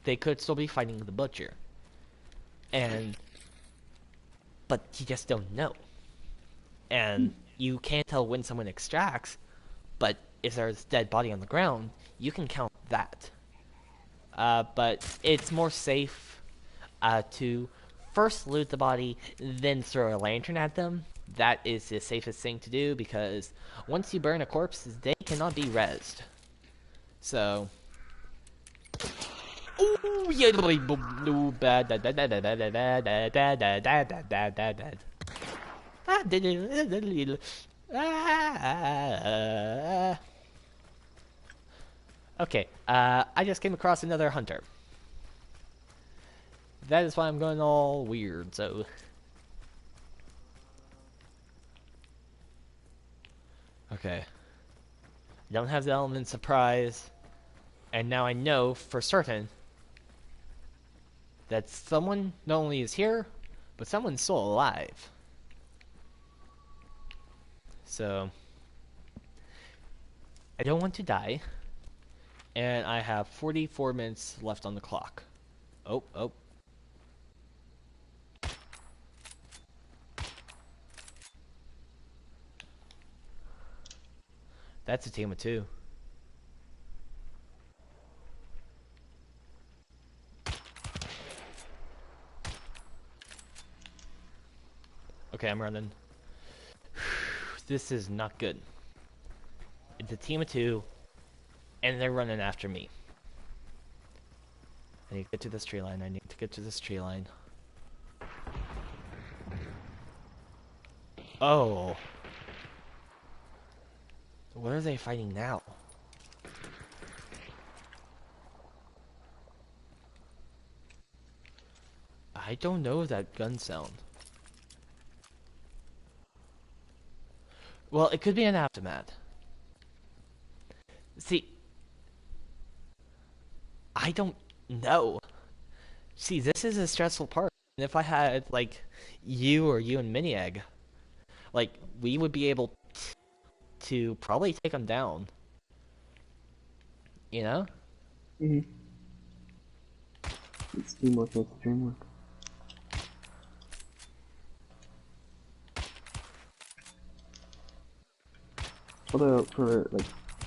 they could still be fighting the butcher. But you just don't know. And you can't tell when someone extracts, but if there's a dead body on the ground, you can count that. But it's more safe to first loot the body, then throw a lantern at them. That is the safest thing to do, because once you burn a corpse, they cannot be rezzed. So... Ooh, yeah, bad, bad, bad, bad, bad, bad, bad, bad, bad, bad, bad, bad, bad. Okay, I just came across another hunter. That is why I'm going all weird, so... Okay. I don't have the element surprise. And now I know for certain that someone not only is here, but someone's still alive. So... I don't want to die. And I have 44 minutes left on the clock. Oh, oh. That's a team of 2. Okay, I'm running. This is not good. It's a team of 2, and they're running after me. I need to get to this tree line. I need to get to this tree line. Oh. What are they fighting now? I don't know that gun sound. Well, it could be an aftermath. See, I don't know. See, this is a stressful part. And if I had, like, you and Mini Egg, like, we would be able to probably take them down. You know? Mm-hmm. It's teamwork makes the dream work. Although, for,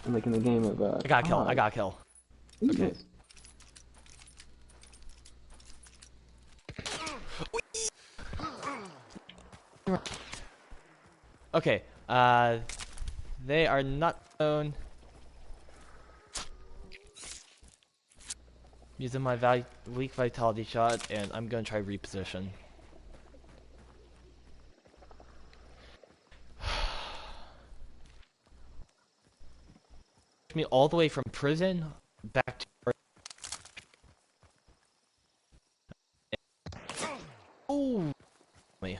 like in the game of, I got a kill. I got a kill. Okay. Okay, they are not known. Using my weak vitality shot, and I'm gonna try reposition. Me all the way from prison back to... Oh, me.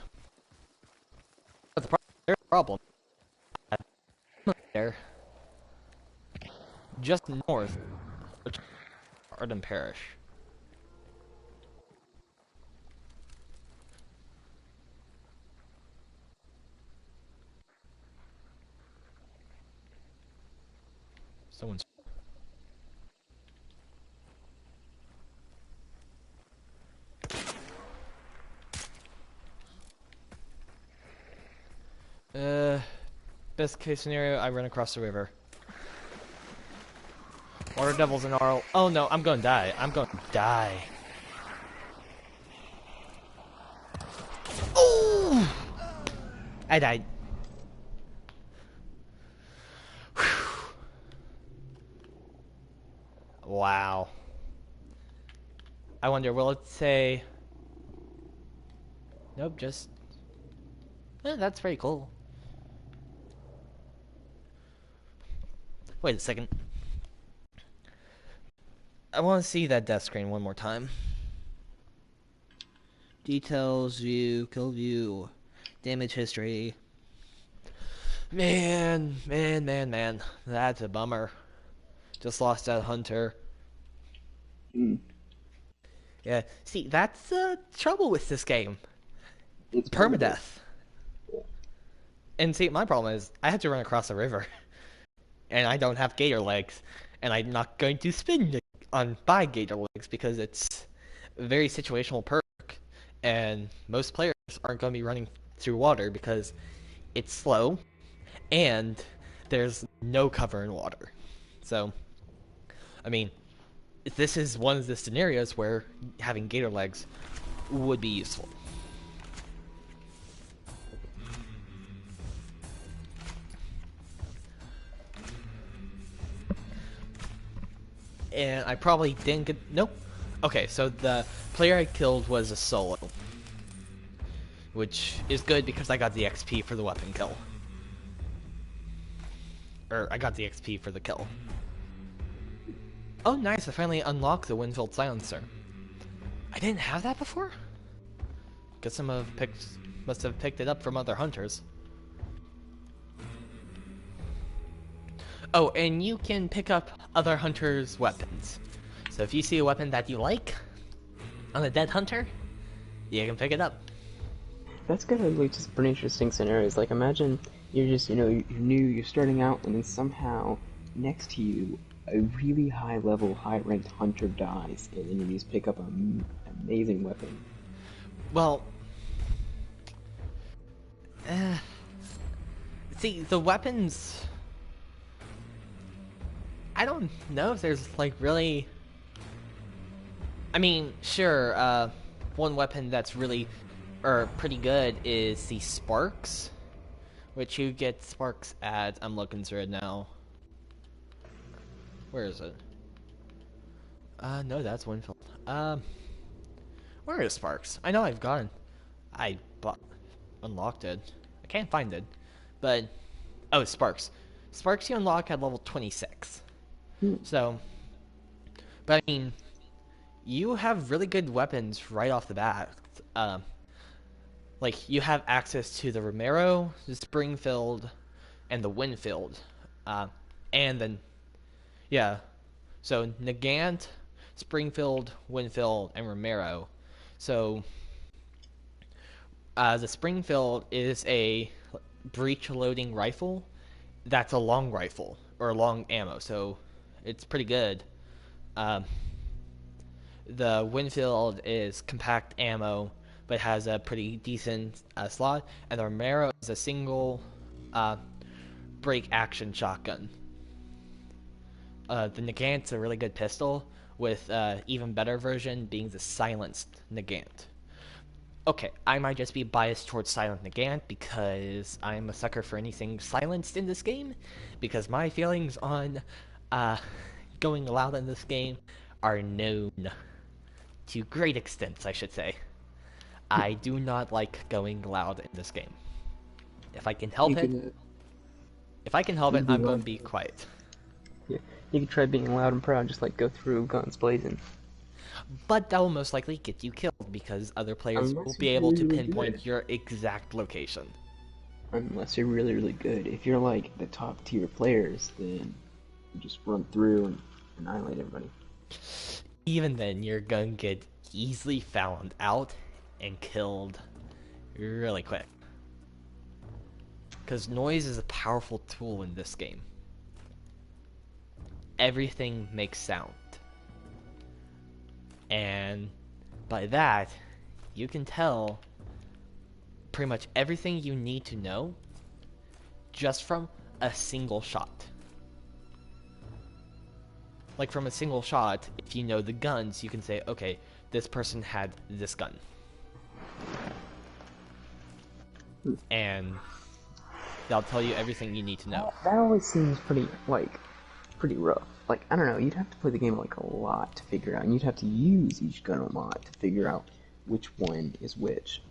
There's a problem. There, just north of Arden Parish. Someone's... Best case scenario, I run across the river. Water devils and Arl. Oh no, I'm gonna die. I'm gonna die. Oh! I died. Wow. I wonder, will it say... Nope, just... that's very cool. Wait a second. I want to see that death screen one more time. Details, view, kill view, damage history. Man. That's a bummer. Just lost that hunter. Mm, Yeah, see, that's the trouble with this game. it's permadeath. Permadeath. Yeah. And see, my problem is, I have to run across a river. And I don't have gator legs. And I'm not going to spin on buy gator legs because it's a very situational perk. And most players aren't going to be running through water because it's slow and there's no cover in water. So, I mean, this is one of the scenarios where having gator legs would be useful. And I probably didn't get... Nope. Okay, so the player I killed was a solo. Which is good because I got the XP for the weapon kill. Or, I got the XP for the kill. Oh, nice, I finally unlocked the Windfield Silencer. I didn't have that before? Guess must have picked it up from other hunters. Oh, and you can pick up other hunters' weapons. So if you see a weapon that you like on a dead hunter, you can pick it up. That's gotta lead to some pretty interesting scenarios. Like, imagine you're just, you're new, you're starting out, and then somehow next to you, a really high level, high ranked hunter dies, and then you just pick up an amazing weapon. Well, uh, see, the weapons... I don't know if there's, like, really... I mean, sure, one weapon that's really, or pretty good is the Sparks, which you get Sparks at, I'm looking through it now. Where is it? No, that's Winfield. Where is Sparks? I know I've gotten, unlocked it. I can't find it, but, oh, Sparks. Sparks you unlock at level 26. Hmm. So, but I mean, you have really good weapons right off the bat. Like, you have access to the Romero, the Springfield, and the Winfield. And then, yeah. So, Nagant, Springfield, Winfield, and Romero. So, the Springfield is a breech loading rifle that's a long rifle, or long ammo, so it's pretty good. Um, the Winfield is compact ammo, but has a pretty decent slot, and the Romero is a single break action shotgun. The Nagant's a really good pistol, with even better version being the silenced Nagant. Okay, I might just be biased towards Silent Nagant because I'm a sucker for anything silenced in this game, because my feelings on going loud in this game are known to great extents, I should say. I do not like going loud in this game. If I can help it, You can be I'm going loud. to be quiet. Yeah, you can try being loud and proud, just like go through guns blazing. But that will most likely get you killed because other players will Unless be you're able really, to really good. pinpoint your exact location. Unless you're really, really good. If you're like the top tier players, then you just run through and annihilate everybody. Even then, you're going to get easily found out and killed really quick. Because noise is a powerful tool in this game. Everything makes sound. And by that, you can tell pretty much everything you need to know just from a single shot. Like, from a single shot, if you know the guns, you can say, okay, this person had this gun. And that'll tell you everything you need to know. That always seems pretty rough. Like, I don't know, you'd have to play the game like a lot to figure out, and you'd have to use each gun a lot to figure out which one is which.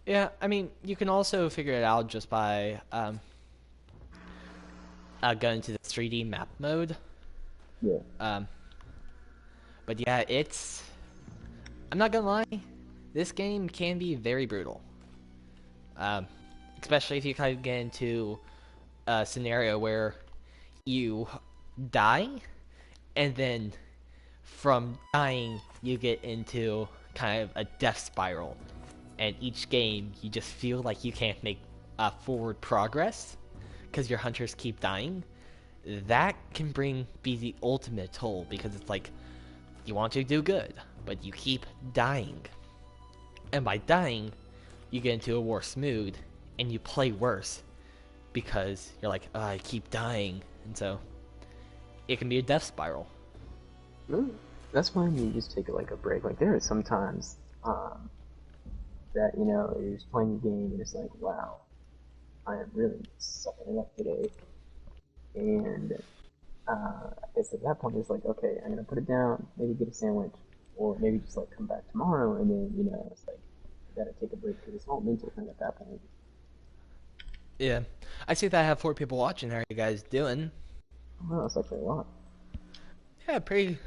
Yeah, I mean, you can also figure it out just by going to the 3D map mode. Yeah. But yeah, I'm not gonna lie, this game can be very brutal. Especially if you kind of get into scenario where you die, and then from dying you get into kind of a death spiral, and each game you just feel like you can't make forward progress because your hunters keep dying. That can be the ultimate toll, because it's like you want to do good, but you keep dying. And by dying, you get into a worse mood, and you play worse, because you're like, oh, I keep dying. And so, it can be a death spiral. That's why you just take like a break. Like there are some times that you're just playing the game and it's like, wow, I am really sucking it up today. And it's at that point it's like, okay, I'm gonna put it down, maybe get a sandwich, or maybe just like come back tomorrow, and then it's like you gotta take a break because it's all mental thing at that point. Yeah. I see that I have 4 people watching. How are you guys doing? Well, that's actually a lot. Yeah, pretty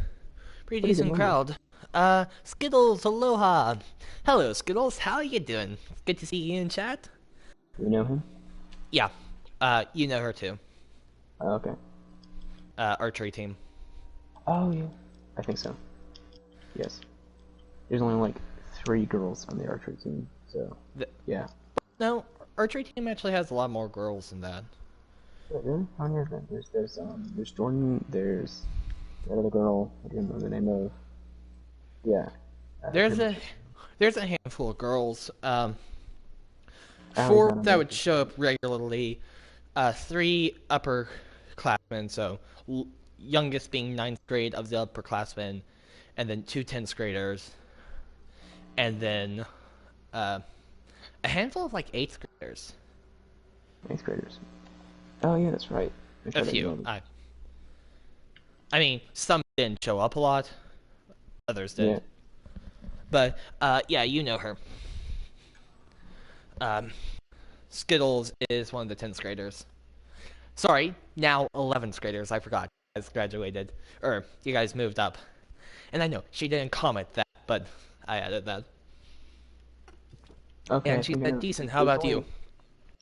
Pretty good decent number. crowd. Skittles, aloha. Hello, Skittles. How you doing? Good to see you in chat. You know him? Yeah. You know her too. Okay. Archery team. Oh yeah, I think so. Yes. There's only like 3 girls on the archery team, so yeah. No, archery team actually has a lot more girls than that. Wait, really? How many of them? There's Jordan. There's that other girl. I don't know the name of. Yeah. There's a handful of girls. Allie's 4 not on that there. would show up regularly. 3 upperclassmen, so youngest being 9th grade of the upperclassmen, and then 2 10th graders, and then a handful of like 8th graders. 8th graders. Oh yeah, that's right. A few. I mean, some didn't show up a lot, others did. Yeah. But yeah, you know her. Skittles is one of the 10th graders. Sorry, now 11th graders. I forgot. You guys graduated, or you guys moved up. And I know she didn't comment that, but I added that. Okay, I And she think I said, know. "Decent. How There's about only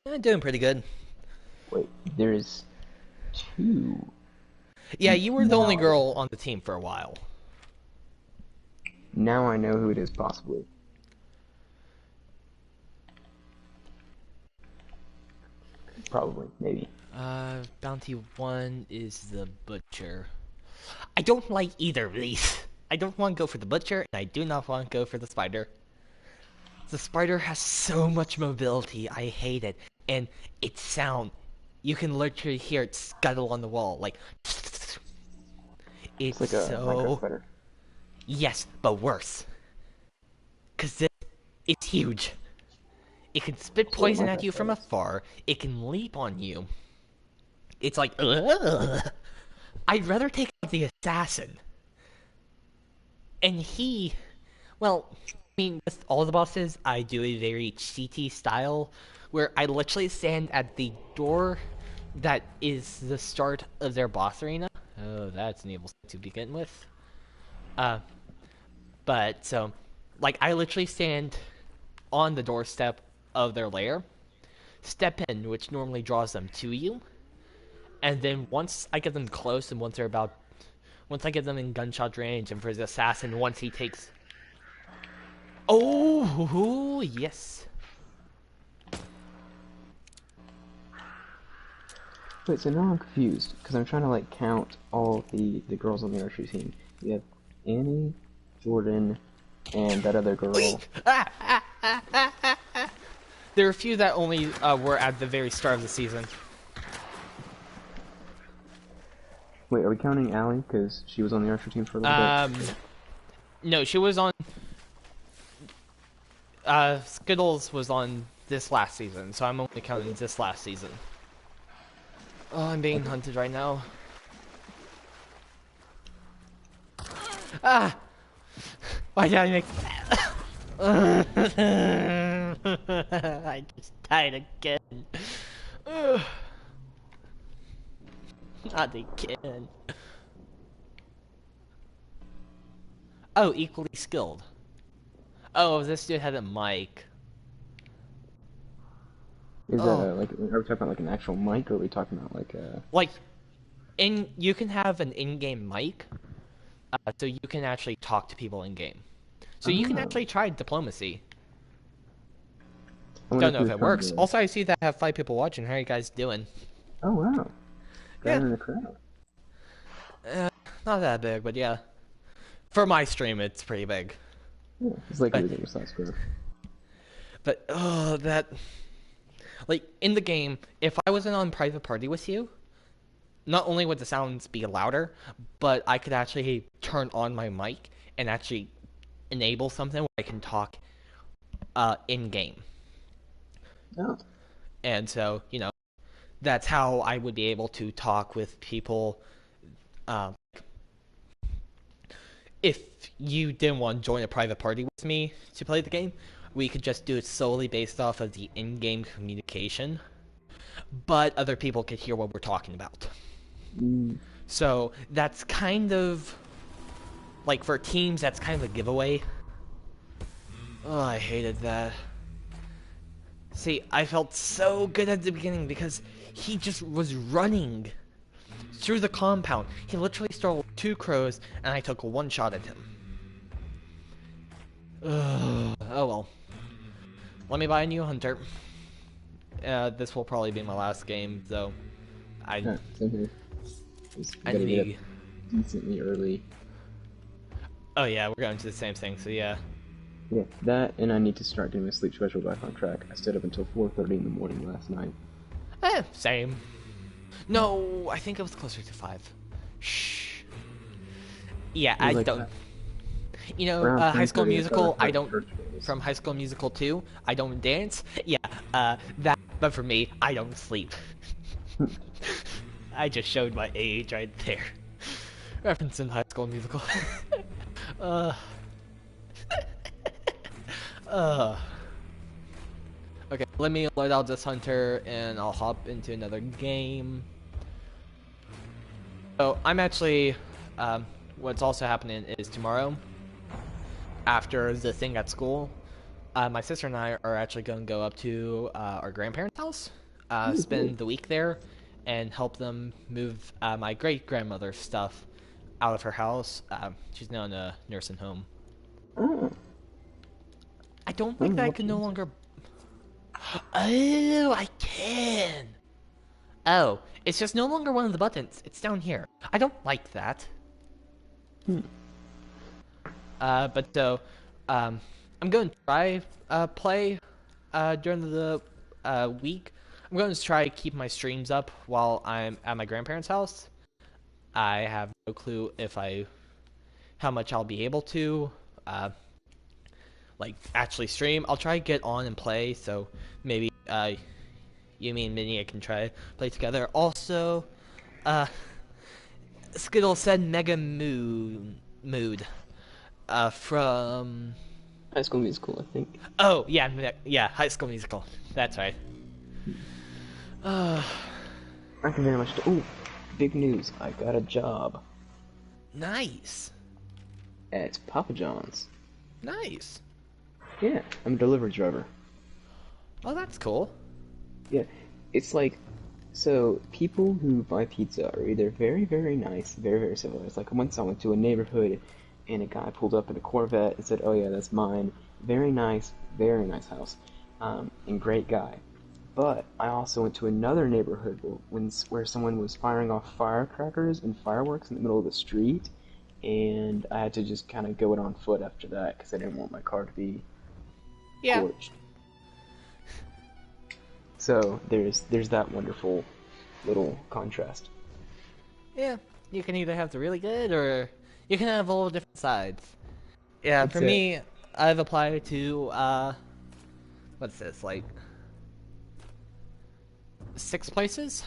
you?" Doing pretty good. wait. There's 2. Yeah, you were the only Now, girl on the team for a while. now I know who it is possibly. Probably, maybe. Bounty 1 is the Butcher. I don't like either of these. I don't want to go for the Butcher, and I do not want to go for the Spider. The Spider has so much mobility, I hate it. And its sound, you can literally hear it scuttle on the wall, like... It's It's like a Minecraft so... spider. Yes, but worse. Because this is huge. It can spit That's what poison at Minecraft you from spiders. afar. It can leap on you. It's like, ugh. I'd rather take out the assassin. And he, well, I mean, with all the bosses, I do a very cheaty style, where I literally stand at the door that is the start of their boss arena. Oh, that's an evil to begin with. Uh, but, so, like, I literally stand on the doorstep of their lair, step in, which normally draws them to you, and then once I get them close, and once I get them in gunshot range, and for the assassin, once he takes... Oh, yes. Wait, so now I'm confused because I'm trying to like count all the girls on the archery team. You have Annie, Jordan, and that other girl. There are a few that only were at the very start of the season. Wait, are we counting Allie because she was on the archery team for a little bit? No, she was on... Skittles was on this last season, so I'm only counting this last season. Oh, I'm being hunted right now. Ah! Why did I make... I just died again. Not again. Oh, equally skilled. Oh, this dude had a mic. Is that Oh, like, are we talking about like an actual mic, or are we talking about like a? like you can have an in-game mic, so you can actually talk to people in game. So you can Oh, actually try diplomacy. I wonder Don't if know if you're it trying works. to. Also, I see that I have 5 people watching. How are you guys doing? Oh wow, got Yeah, in the crowd. uh, not that big, but yeah. For my stream, it's pretty big. Yeah, it's like a But reasonable size crowd. oh, that like in the game, if I wasn't on private party with you, not only would the sounds be louder, but I could actually turn on my mic and actually enable something where I can talk in game. Oh, And so, that's how I would be able to talk with people. Um, if you didn't want to join a private party with me to play the game, we could just do it solely based off of the in-game communication, but other people could hear what we're talking about. mm, So that's kind of like for teams, that's kind of a giveaway. Oh, I hated that. See, I felt so good at the beginning because he just was running through the compound. He literally stole 2 crows, and I took one shot at him. Ugh. Oh well. Let me buy a new hunter. This will probably be my last game, though. I yeah, same here. Just I gotta get up need. decently early. Oh yeah, we're going to the same thing. So yeah. Yeah, that, and I need to start getting my sleep schedule back on track. I stayed up until 4:30 in the morning last night. Same. No, I think it was closer to 5. Shh. Yeah, It was I like don't. around High School 10:30. I started Musical. I having don't. church days. From High School Musical 2, I don't dance. Yeah, that. But for me, I don't sleep. I just showed my age right there. Reference in High School Musical. uh. uh. Okay, let me load out this hunter and I'll hop into another game. So I'm actually, what's also happening is tomorrow, after the thing at school, my sister and I are actually going to go up to our grandparents' house, Ooh, cool. spend the week there, and help them move my great grandmother's stuff out of her house. She's now in a nursing home. Oh, I don't oh, think that I well, can no geez. longer. Oh, I can. Oh, it's just no longer one of the buttons. It's down here. I don't like that. Hmm. But so, um, I'm going to try play during the week. I'm going to try keep my streams up while I'm at my grandparents' house. I have no clue if I how much I'll be able to uh, like actually stream. I'll try to get on and play. So maybe you and Minnie can try play together. Also, uh, Skittle said Mega Mood from High School Musical, I think. oh yeah yeah High School Musical. That's right. Uh, I can very much. Oh, big news! I got a job nice, at Papa John's. nice. Yeah, I'm a delivery driver. Oh, that's cool. Yeah, it's like, so people who buy pizza are either very, very nice, very, very civilized. Like once I went to a neighborhood and a guy pulled up in a Corvette and said, "Oh yeah, that's mine." Very nice house, and great guy. But I also went to another neighborhood where someone was firing off firecrackers and fireworks in the middle of the street, and I had to just kind of go it on foot after that because I didn't want my car to be Yeah, scorched. So there's that wonderful little contrast. yeah. You can either have the really good or you can have all different sides. Yeah, It's for a me, I've applied to what's this like 6 places.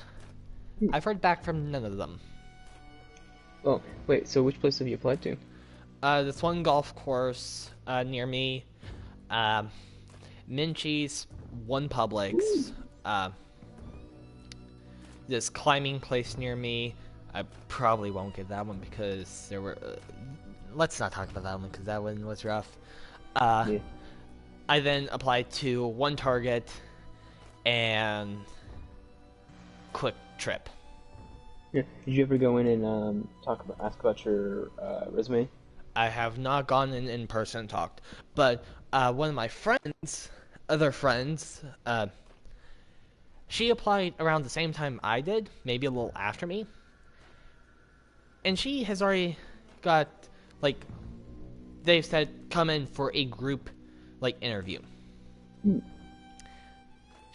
I've heard back from none of them. oh wait, so which place have you applied to? This one golf course near me, um, Minchie's, one Publix, uh, this climbing place near me. I probably won't get that one because there were. Let's not talk about that one because that one was rough. Uh, Yeah. I then applied to one Target and Quick Trip. Yeah. Did you ever go in and ask about your resume? I have not gone in person and talked, but one of my other friends, she applied around the same time I did, maybe a little after me, and she has already got like they've said come in for a group like interview. Hmm.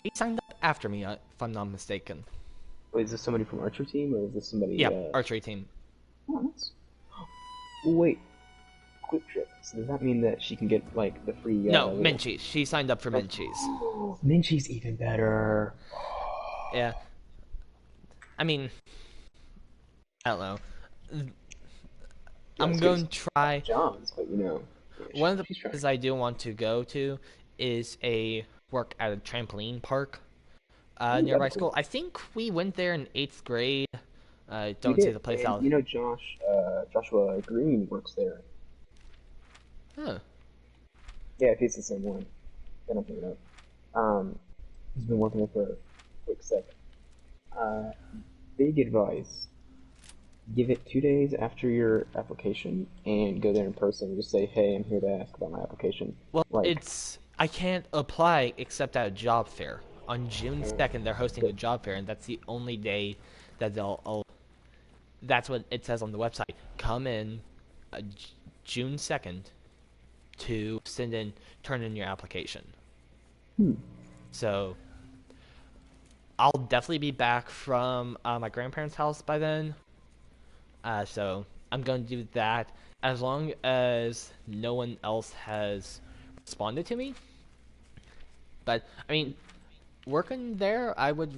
She signed up after me, if I'm not mistaken. Wait, is this somebody from Archer team or is this somebody? Yeah, archery team. Oh, that's... Wait, quick trip. So does that mean that she can get like the free? No, Little... Minchies. She signed up for Minchies. Minchie's even better. Yeah, I mean, I don't know. I'm That's going good. to try. John's, but you know, yeah, One of the she's trying. places I do want to go to is a work at a trampoline park Ooh, that'd nearby be cool. school. I think we went there in 8th grade. We Don't say did, the place and out. you know Joshua Green works there. Huh. Yeah, if he's the same one, then I'm thinking of. He's been working there for a quick sec. Uh, Big advice: give it 2 days after your application, and go there in person. And just say, "Hey, I'm here to ask about my application." Well, Like, I can't apply except at a job fair. On June uh, 2nd, they're hosting a but job fair, and that's the only day that that's what it says on the website. Come in June 2nd to turn in your application. hmm. So I'll definitely be back from my grandparents' house by then. So I'm going to do that as long as no one else has responded to me. But I mean, working there, I would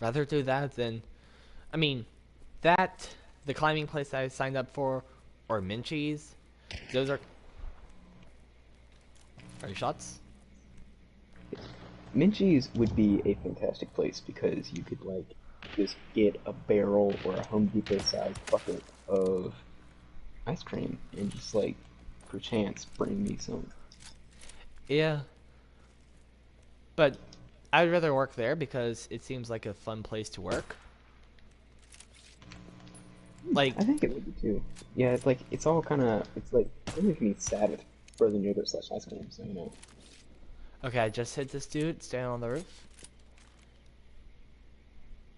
rather do that than, I mean, that the climbing place I signed up for, or Minchies. Those are your shots. Minchie's would be a fantastic place because you could like just get a barrel or a Home Depot sized bucket of ice cream and just like perchance bring me some. Yeah, but I'd rather work there because it seems like a fun place to work. Like, I think it would be too. Yeah, it's like it's all kind of it's like it makes me sad with frozen yogurt slash ice cream. So you know. okay, I just hit this dude standing on the roof.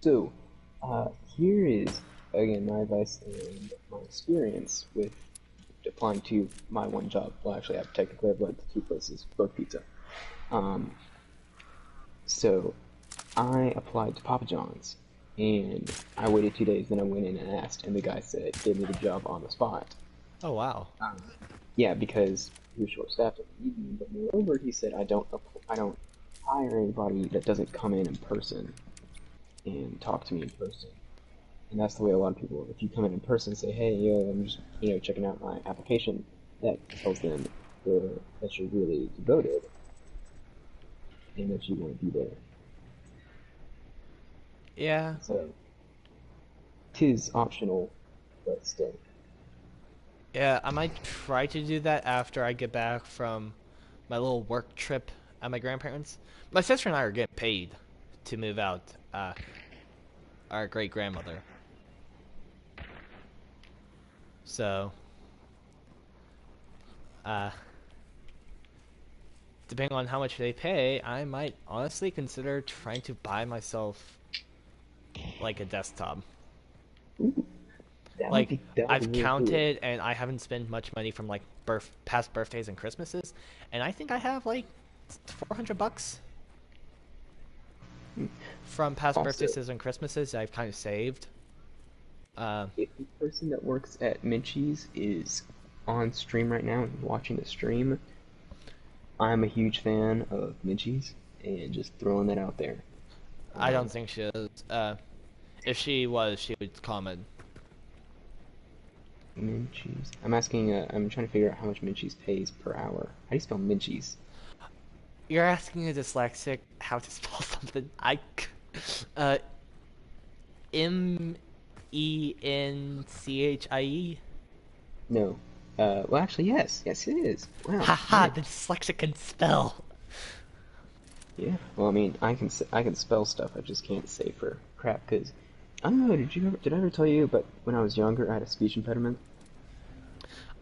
So, here is again my advice and my experience with applying to my one job. Well, actually, I've technically applied to two places, both pizza. Um, so I applied to Papa John's, and I waited 2 days. Then I went in and asked, and the guy said gave me the job on the spot. Oh wow. Um, yeah, because he was short-staffed at the evening. But moreover, he said I don't hire anybody that doesn't come in person and talk to me in person. And that's the way a lot of people are. If you come in person and say, "Hey, yo, I'm just checking out my application," that tells them that you're really devoted and that you want to be there. Yeah. So, tis optional, but still. Yeah, I might try to do that after I get back from my little work trip at my grandparents. My sister and I are getting paid to move out. Our great grandmother. So, uh, depending on how much they pay, I might honestly consider trying to buy myself like a desktop. Ooh, Like that would I've be really cool. counted and I haven't spent much money from like past birthdays and Christmases, and I think I have like $400 Hmm. from past Also, birthdays and Christmases I've kind of saved. Uh, if the person that works at Minchie's is on stream right now and watching the stream, I'm a huge fan of Minchie's, and just throwing that out there. I don't Um, think she is. If she was, she would comment. Minchie's. I'm asking. I'm trying to figure out how much Minchie's pays per hour. How do you spell Minchie's? You're asking a dyslexic how to spell something. Uh, Menchie. No. Well, actually, yes. Yes, it is. Wow. Haha, Nice. the dyslexic can spell. Yeah. Well, I mean, I can spell stuff. I just can't say for crap. Cause I don't know. Did I ever tell you? But when I was younger, I had a speech impediment.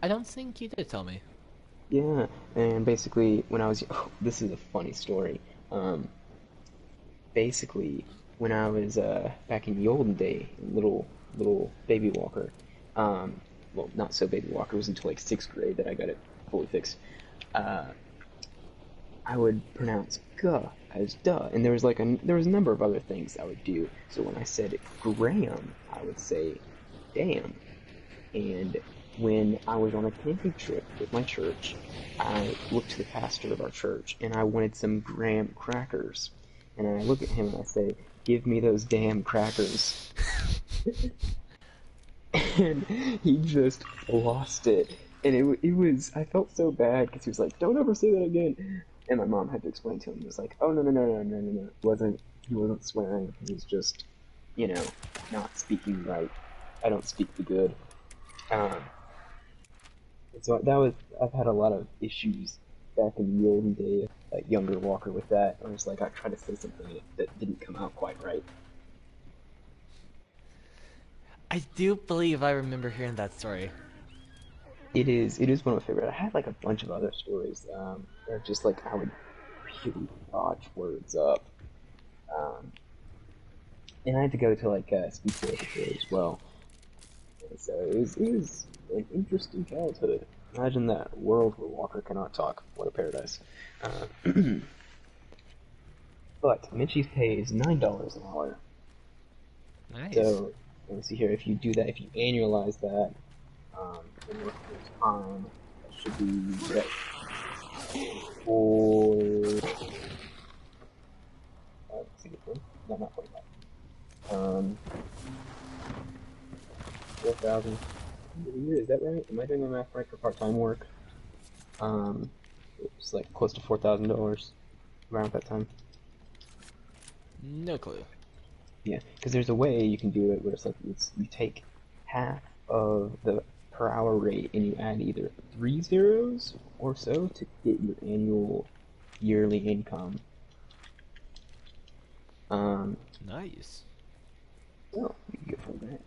I don't think you did tell me. Yeah. And basically, when I was this is a funny story. Um, basically, when I was back in the olden day, little baby walker. Um, well, not so baby walker. It was until like sixth grade that I got it fully fixed. Uh, I would pronounce "guh" as "duh," and there was a number of other things I would do. So when I said Graham, I would say "damn." And when I was on a camping trip with my church, I looked to the pastor of our church and I wanted some graham crackers. And I look at him and I say, "Give me those damn crackers." And he just lost it. And it was, I felt so bad because he was like, "Don't ever say that again." And my mom had to explain to him. He was like, "Oh, no, no, no, no, no, no, no. He wasn't swearing. He was just, you know, not speaking right. I don't speak the good." Um, so I've had a lot of issues back in the olden days, like younger Walker with that. I was like, I tried to say something that didn't come out quite right. I do believe I remember hearing that story. It is one of my favorite. I had like a bunch of other stories. They're just like I would really botch words up. Um, and I had to go to like speech therapy as well. And so it was an interesting childhood. Imagine that world where Walker cannot talk. What a paradise. Uh, but Mitchie's pay is $9 an hour. Nice. So let's see here. If you do that, if you annualize that, in work time, that should be that for let's see, no, not 45. 4,000 a year. Is that right? Am I doing my math right for part-time work? Um, it's like close to $4,000 around that time. No clue. Yeah, because there's a way you can do it where it's like you take half of the per hour rate and you add either 3 zeros or so to get your annual yearly income. Um, Nice. so you can go from that.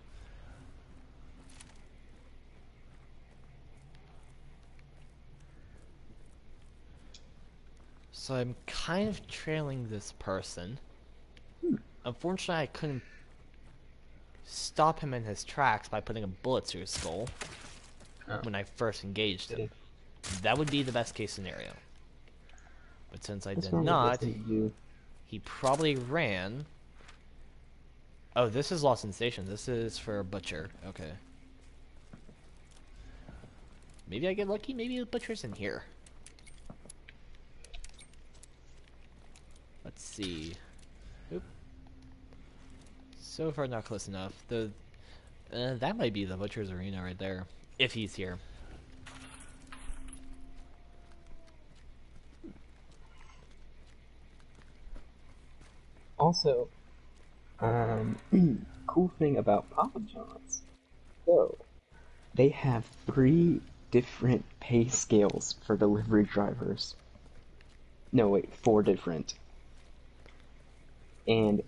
So I'm kind of trailing this person. Hmm. Unfortunately, I couldn't stop him in his tracks by putting a bullet through his skull Oh, when I first engaged him. okay. That would be the best case scenario. But since I What's did wrong with this not, thing you? he probably ran. Oh, this is Lost in Station. This is for Butcher. Okay. Maybe I get lucky. Maybe the Butcher's in here. Let's see. Oop. So far, not close enough. That might be the Butcher's arena right there, if he's here. Also, cool thing about Papa John's. So, they have 3 different pay scales for delivery drivers. No, wait, 4 different. And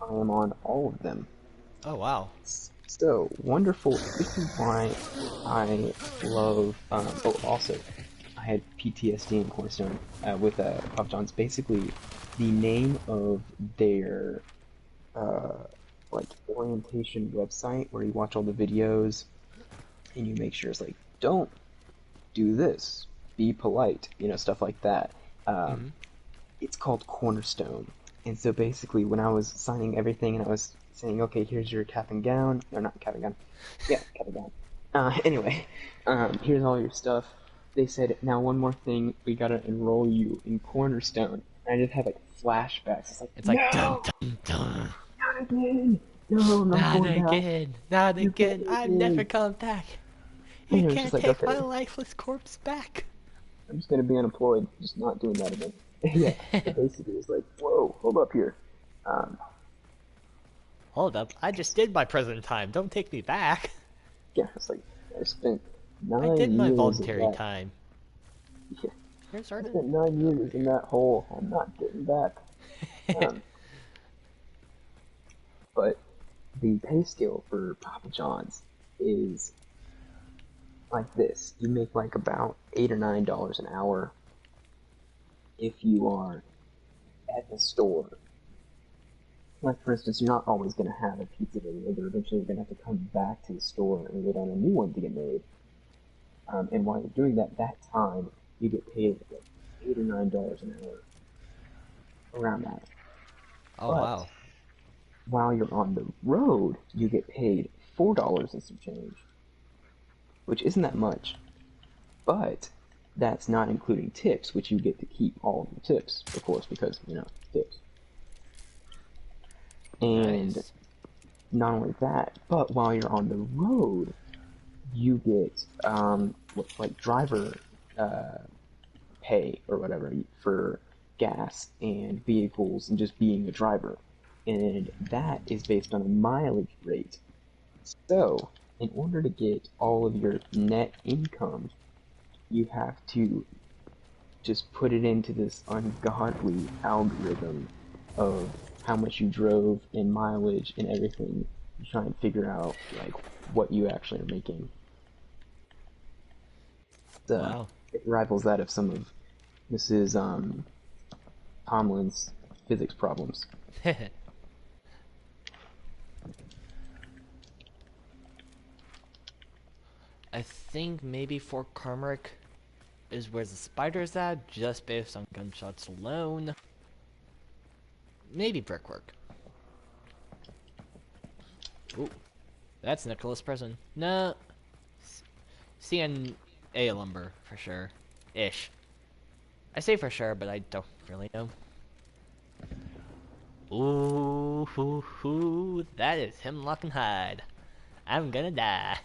I am on all of them. Oh wow. So, wonderful. This is why I love. Oh, also, I had PTSD in Cornerstone with Papa John's. Basically, the name of their uh, like orientation website where you watch all the videos and you make sure it's like, don't do this, be polite, stuff like that. Um, Mm-hmm. it's called Cornerstone. And so basically, when I was signing everything and I was saying, okay, here's your cap and gown, or not cap and gown, yeah, cap and gown. Anyway, here's all your stuff. They said, now one more thing, we gotta enroll you in Cornerstone. And I just had like flashbacks. It's like, It's like dun no, dun dun. not again. No, I'm not Not going back. again. Not You can't again. do it I'm never again. coming back. You And it was just can't like, take my okay, lifeless corpse back. I'm just gonna be unemployed, just not doing that again. Yeah, so basically it's like, whoa, hold up here. Um, Hold up. I just did my prison time. Don't take me back. yeah, it's like, I spent I did my 9 years of voluntary that. time. Yeah. You're I started. spent 9 years in that hole. I'm not getting back. Um, but the pay scale for Papa John's is like this. You make like about $8 or $9 an hour if you are at the store. Like for instance, you're not always going to have a pizza delivered. Eventually, you're going to have to come back to the store and wait on a new one to get made. And while you're doing that, that time you get paid like $8 or $9 an hour, around that. Oh But wow. while you're on the road, you get paid $4 and some change, which isn't that much. But that's not including tips, which you get to keep all of your tips, of course, because tips. And Nice. not only that, but while you're on the road, you get like driver uh, pay or whatever for gas and vehicles and just being a driver. And that is based on a mileage rate. So, in order to get all of your net income, you have to just put it into this ungodly algorithm of how much you drove and mileage and everything to try and figure out like what you actually are making. Wow. It rivals that of some of Mrs. Tomlin's physics problems. I think maybe Fort Carmerick is where the spider's at, just based on gunshots alone. Maybe brickwork. Ooh, that's Nicholas Prison. No, CNA lumber for sure. Ish. I say for sure, but I don't really know. Ooh, that is Hemlock and Hyde. I'm gonna die.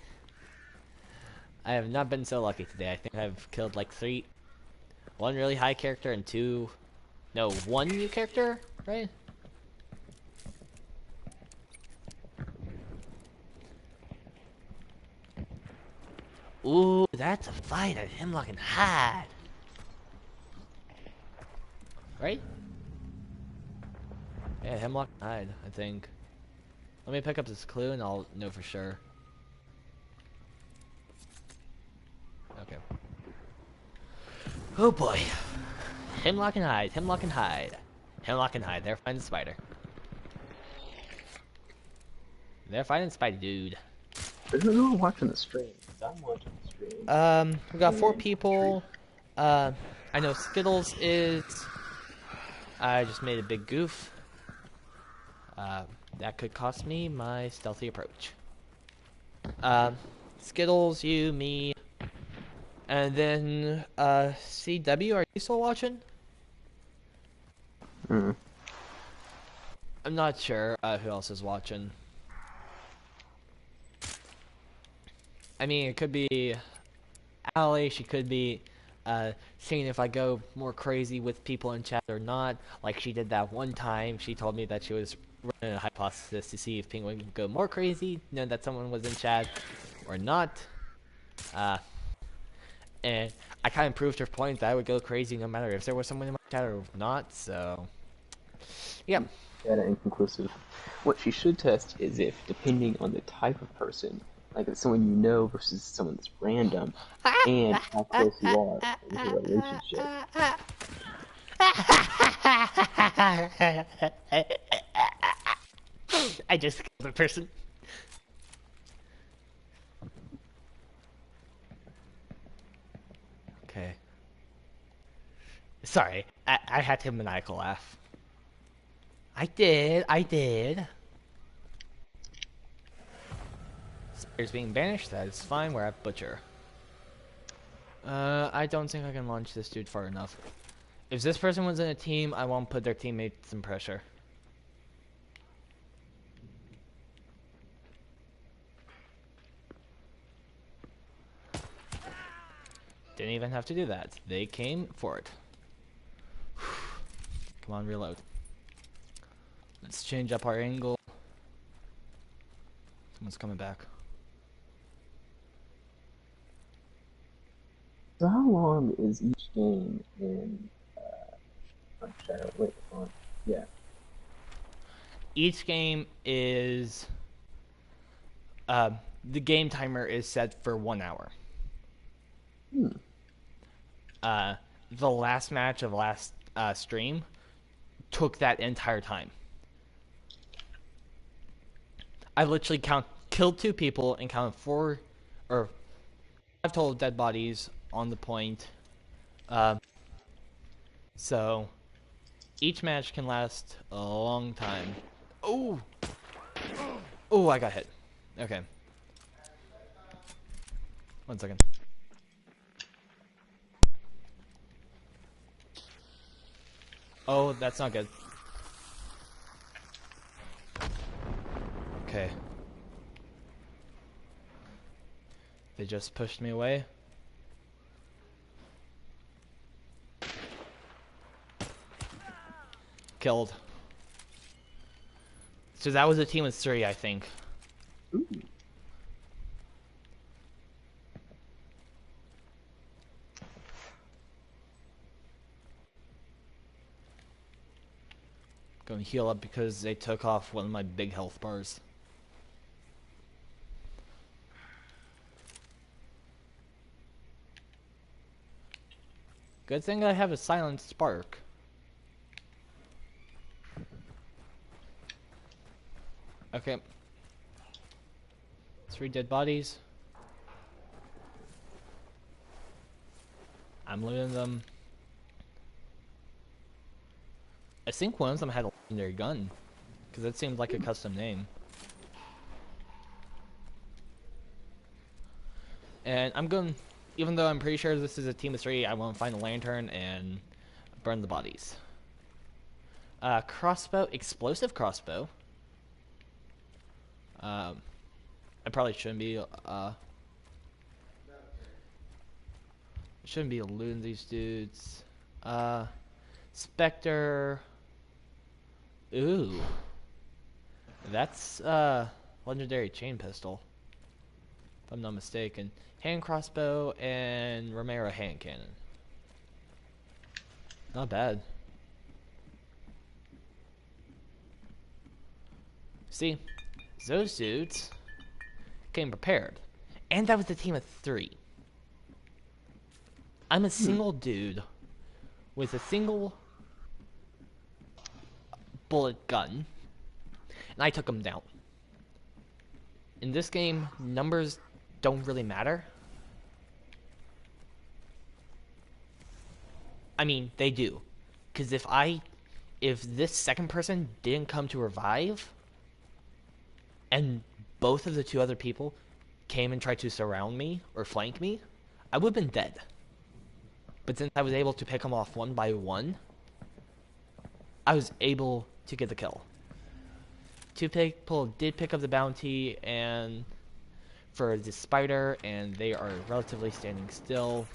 I have not been so lucky today. I think I've killed like one really high character and one new character, right? Ooh, that's a fight at Hemlock and Hyde. Right? Yeah, Hemlock and Hyde, I think. Let me pick up this clue and I'll know for sure. Okay. Oh boy. Hemlock and Hyde, Hemlock and Hyde. Hemlock and Hyde, they're fighting the spider. They're fighting Spider Dude. Who are watching the stream? 'Cause I'm watching the stream. We got four And people. I know Skittles is. I just made a big goof. That could cost me my stealthy approach. Skittles, you, me, and then CW. Are you still watching? mm, I'm not sure who else is watching. I mean, it could be Allie. She could be seeing if I go more crazy with people in chat or not. Like she did that one time. She told me that she was running a hypothesis to see if Penguin would go more crazy, knowing that someone was in chat or not. And I kind of proved her point that I would go crazy no matter if there was someone in my chat or not. So, yeah. data inconclusive. What she should test is if, depending on the type of person, like if it's someone you know versus someone that's random, and how close you are with a relationship. I just killed a person. Okay. Sorry, I had to maniacal laugh. I did. Spider's being banished, that is fine, we're at Butcher. I don't think I can launch this dude far enough. If this person was in a team, I won't put their teammates in pressure. Didn't even have to do that. They came for it. Come on, reload. Let's change up our angle. Someone's coming back. So how long is each game in on Shadow. Wait, on yeah. Each game is the game timer is set for 1 hour. Hmm. The last match of last stream took that entire time. I literally killed 2 people and counted 4 or 5 total dead bodies on the point. So each match can last a long time. Oh, I got hit. Okay, 1 second. Oh, that's not good. Okay. They just pushed me away. Killed. So that was a team of 3, I think. Ooh. Going to heal up because they took off one of my big health bars. Good thing I have a silent spark. Okay. 3 dead bodies. I'm looting them. I think one of them had a legendary gun, because that seemed like a custom name. And I'm going, even though I'm pretty sure this is a team of 3, I want to find a lantern and burn the bodies. Crossbow, explosive crossbow. I probably shouldn't be looting these dudes. Spectre. Ooh. That's legendary chain pistol, if I'm not mistaken. Hand crossbow and Romero hand cannon. Not bad. See, those dudes came prepared. And that was a team of 3. I'm a single dude with a single bullet gun, and I took them down. In this game, numbers don't really matter. I mean, they do. Because if this second person didn't come to revive, and both of the 2 other people came and tried to surround me or flank me, I would have been dead. But since I was able to pick them off one by one, I was able to get the kill. 2 people did pick up the bounty and for the spider, and they are relatively standing still.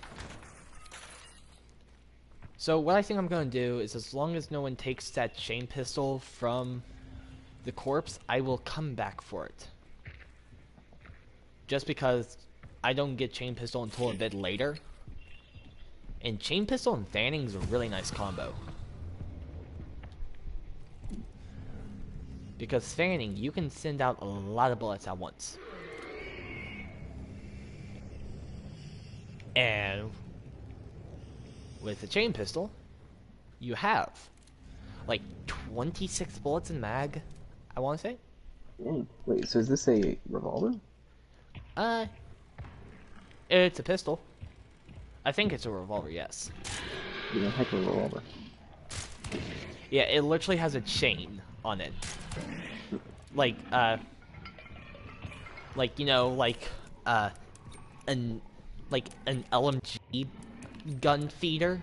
So what I think I'm going to do is, as long as no one takes that chain pistol from the corpse, I will come back for it. Just because I don't get chain pistol until a bit later. And chain pistol and fanning is a really nice combo. Because fanning, you can send out a lot of bullets at once. And with the chain pistol, you have like 26 bullets in mag, I want to say. Dang. Wait, so is this a revolver? It's a pistol. I think it's a revolver, yes. Yeah, heck of a revolver. Yeah, it literally has a chain on it. Like, you know, an LMG gun feeder.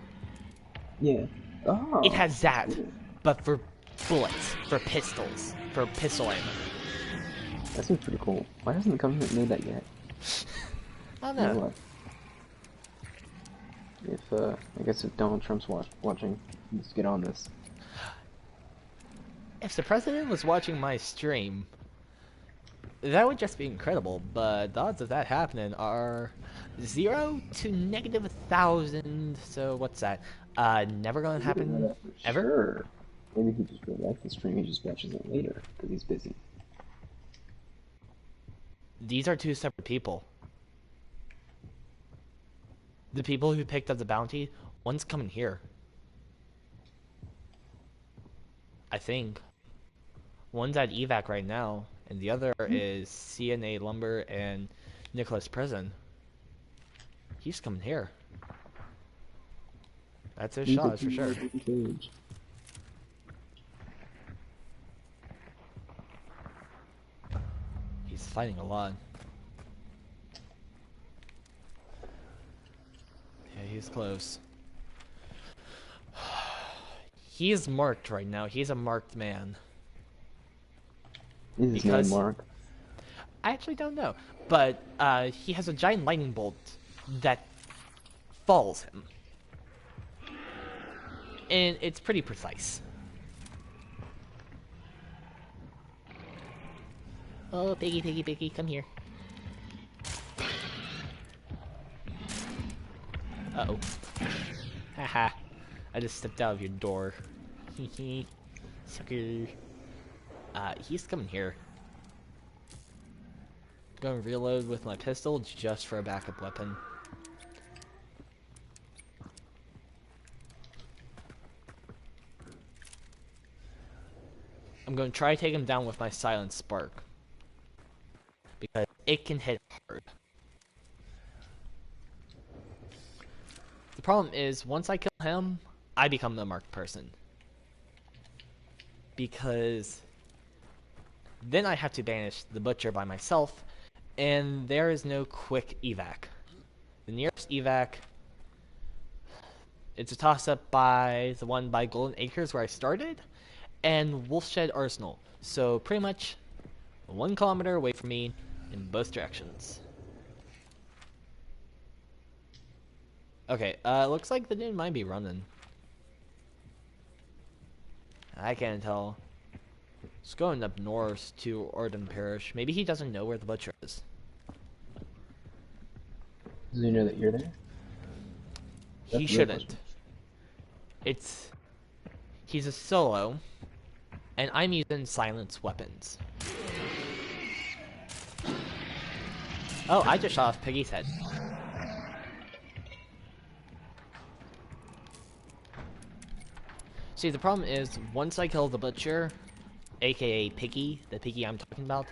Yeah. Oh. It has that, but for bullets, for pistols, for pistol ammo. That seems pretty cool. Why hasn't the government made that yet? I don't You know know. what? If I guess if Donald Trump's watching, let's get on this. If the president was watching my stream, That would just be incredible, but the odds of that happening are 0 to negative 1,000. So what's that? Never gonna I wouldn't know happen that for ever? sure. Maybe he just really likes the stream. He just watches it later because he's busy. These are two separate people. The people who picked up the bounty, one's coming here. I think. One's at evac right now, and the other is CNA Lumber and Nicholas Prison. He's coming here. That's his shot, that's for sure. He's fighting a lot. Yeah, he's close. He is marked right now. He's a marked man. Is his name Mark? I actually don't know, but he has a giant lightning bolt that falls him, and it's pretty precise. Oh, piggy, piggy, piggy, come here. Uh-oh. Haha. I just stepped out of your door. Hehe. Sucker. He's coming here. Going to reload with my pistol just for a backup weapon. I'm going to try to take him down with my silent spark, because it can hit hard. The problem is, once I kill him, I become the marked person. Because then I have to banish the butcher by myself, and there is no quick evac. The nearest evac, it's a toss-up by the one by Golden Acres where I started, and Wolfshed Arsenal. So pretty much 1 kilometer away from me in both directions. Okay, looks like the dude might be running. I can't tell. It's going up north to Orden Parish. Maybe he doesn't know where the butcher is. Does he know that you're there? He shouldn't. He's a solo, and I'm using silence weapons. Oh, I just shot off Piggy's head. See, the problem is, once I kill the butcher, aka Piggy, the Piggy I'm talking about,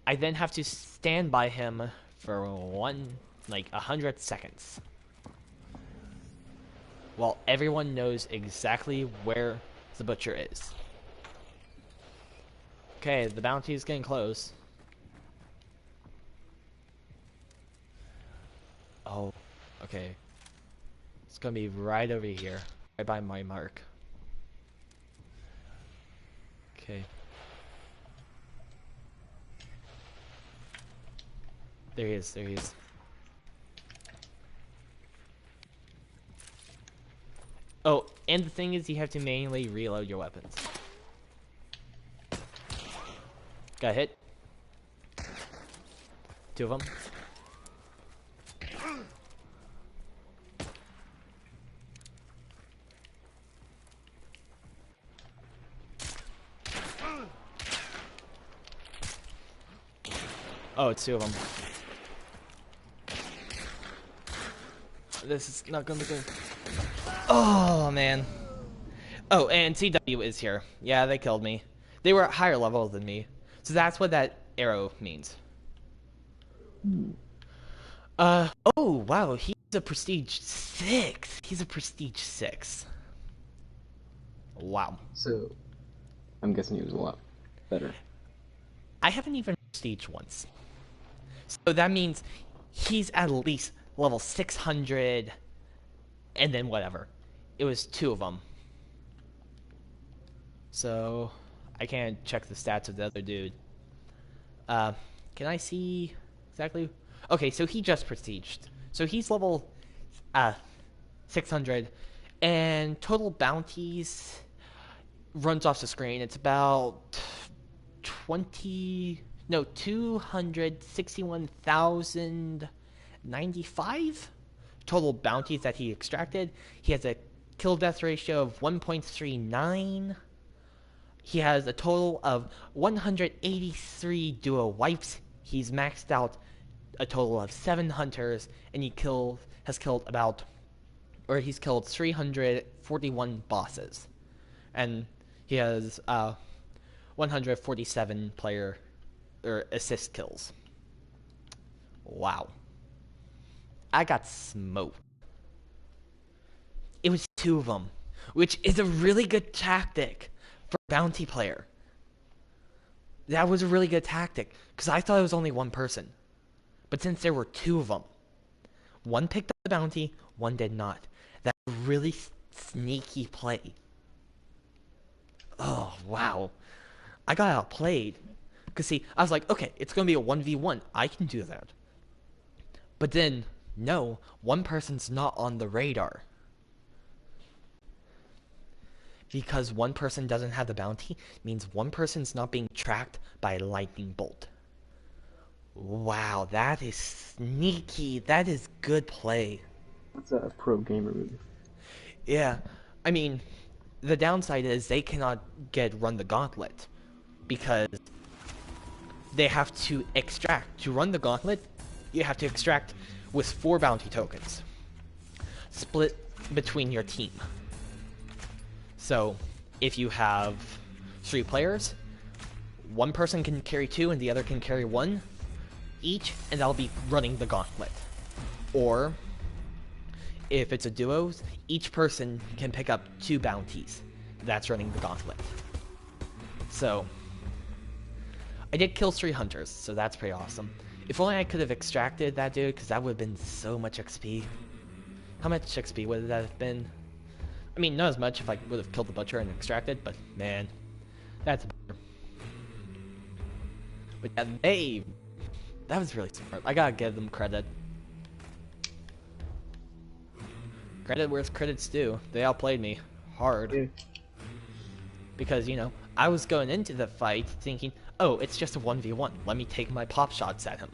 I then have to stand by him for 100 seconds. While everyone knows exactly where the butcher is. Okay, the bounty is getting close. Oh, okay. It's gonna be right over here. Right by my mark. Okay. There he is, there he is. Oh, and the thing is, you have to manually reload your weapons. Got hit. 2 of them. Oh, it's 2 of them. This is not gonna be good. Oh, man. Oh, and CW is here. Yeah, they killed me. They were at higher level than me. So that's what that arrow means. Oh, wow, he's a prestige 6. He's a prestige 6. Wow. So, I'm guessing he was a lot better. I haven't even prestige once. So that means he's at least level 600, and then whatever. It was 2 of them. So, I can't check the stats of the other dude. Can I see exactly? Okay, so he just prestiged. So he's level 600, and total bounties runs off the screen. It's about 261,095 total bounties that he extracted. He has a kill death ratio of 1.39. He has a total of 183 duo wipes. He's maxed out a total of 7 hunters, and he's killed 341 bosses. And he has 147 player or assist kills. Wow. I got smoked. It was 2 of them, which is a really good tactic for a bounty player. That was a really good tactic, because I thought it was only 1 person. But since there were 2 of them, one picked up the bounty, one did not. That's a really sneaky play. Oh, wow. I got outplayed. Because see, I was like, okay, it's going to be a 1v1. I can do that. But then, no, one person's not on the radar. Because one person doesn't have the bounty means one person's not being tracked by a lightning bolt. Wow, that is sneaky. That is good play. That's a pro gamer move. Yeah, I mean, the downside is they cannot run the gauntlet because they have to extract. To run the gauntlet, you have to extract with 4 bounty tokens, split between your team. So, if you have 3 players, one person can carry 2 and the other can carry 1 each, and that'll be running the gauntlet. Or, if it's a duos, each person can pick up 2 bounties. That's running the gauntlet. So, I did kill 3 hunters, so that's pretty awesome. If only I could have extracted that dude, because that would have been so much XP. How much XP would that have been? I mean, not as much if I would have killed the butcher and extracted, but man, that's a bummer. But yeah, that was really smart. I gotta give them credit. Credit where credit's due. They outplayed me hard. Yeah. Because, you know, I was going into the fight thinking, oh, it's just a 1v1. Let me take my pop shots at him.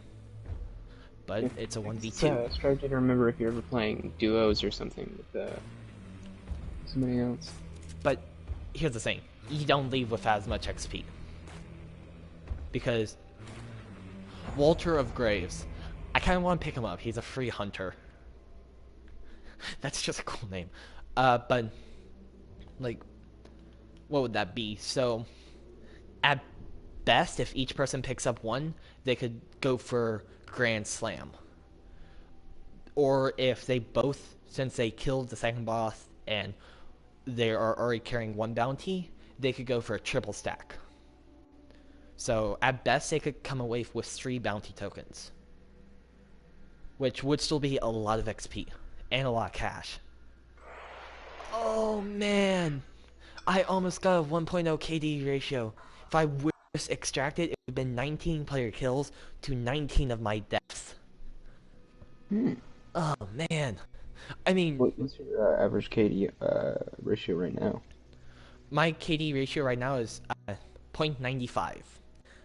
But it's a 1v2. It's trying to remember if you're ever playing duos or something with somebody else. But here's the thing. You don't leave with as much XP. Because Walter of Graves, I kind of want to pick him up. He's a free hunter. That's just a cool name. But, like, what would that be? So, at best, if each person picks up 1, they could go for Grand Slam. Or if they both, since they killed the second boss and they are already carrying 1 bounty, they could go for a triple stack. So, at best, they could come away with 3 bounty tokens. Which would still be a lot of XP. And a lot of cash. Oh, man! I almost got a 1.0 KD ratio. If I would have extracted, it would have been 19 player kills to 19 of my deaths. Oh, man. I mean... What's your average KD ratio right now? My KD ratio right now is 0.95.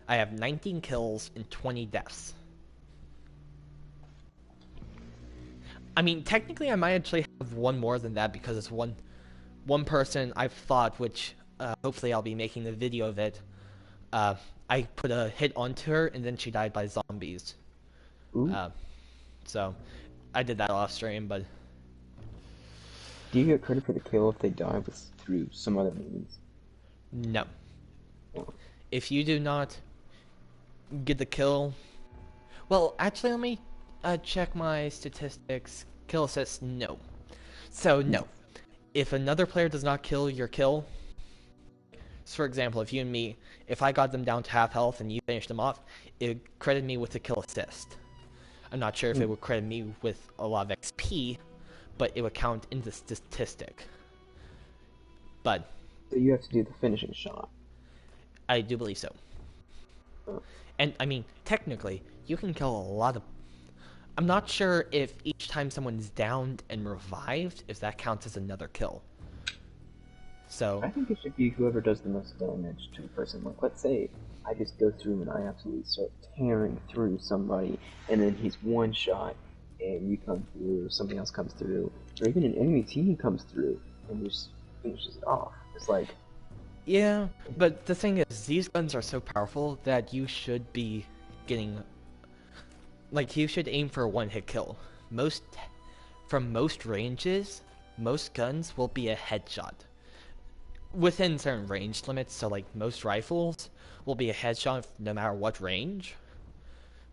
I have 19 kills and 20 deaths. I mean, technically I might actually have 1 more than that because it's one person I've thought, which hopefully I'll be making a video of it. I put a hit onto her and then she died by zombies. So I did that off stream, but... Do you get credit for the kill if they die through some other means? No. Oh. If you do not get the kill... Well, actually, let me check my statistics. Kill assists, no. So, no. If another player does not kill your kill... So for example, if you and me, if I got them down to half health and you finished them off, it would credit me with a kill assist. I'm not sure if it would credit me with a lot of XP, but it would count in the statistic. But... So you have to do the finishing shot. I do believe so. And, I mean, technically, you can kill a lot of... I'm not sure if each time someone's downed and revived, if that counts as another kill. So I think it should be whoever does the most damage to a person. Like, let's say I just go through and I absolutely start tearing through somebody, and then he's one shot, and you come through, or something else comes through, or even an enemy team comes through and just finishes it off. It's like, yeah, but the thing is, these guns are so powerful that you should be getting, like, you should aim for a one-hit kill. Most, from most ranges, most guns will be a headshot. Within certain range limits, so like most rifles will be a headshot no matter what range,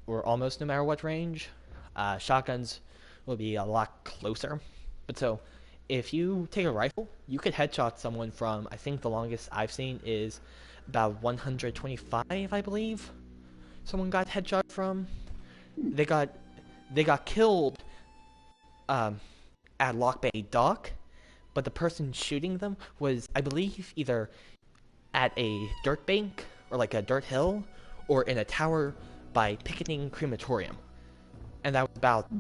or almost no matter what range. Shotguns will be a lot closer. But so, if you take a rifle, you could headshot someone from, I think the longest I've seen is about 125, I believe. Someone got headshot from. They got they got killed at Lock Bay Dock, but the person shooting them was, I believe, either at a dirt bank or like a dirt hill, or in a tower by Picketing Crematorium, and that was about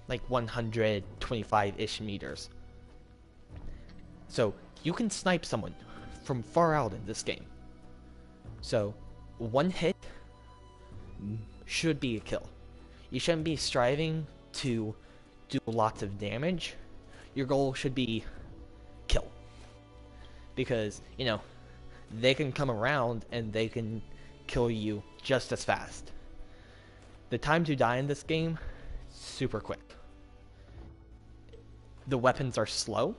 like 125-ish meters. So you can snipe someone from far out in this game. So one hit should be a kill. You shouldn't be striving to do lots of damage. Your goal should be kill. Because, you know, they can come around and they can kill you just as fast. The time to die in this game, super quick. The weapons are slow,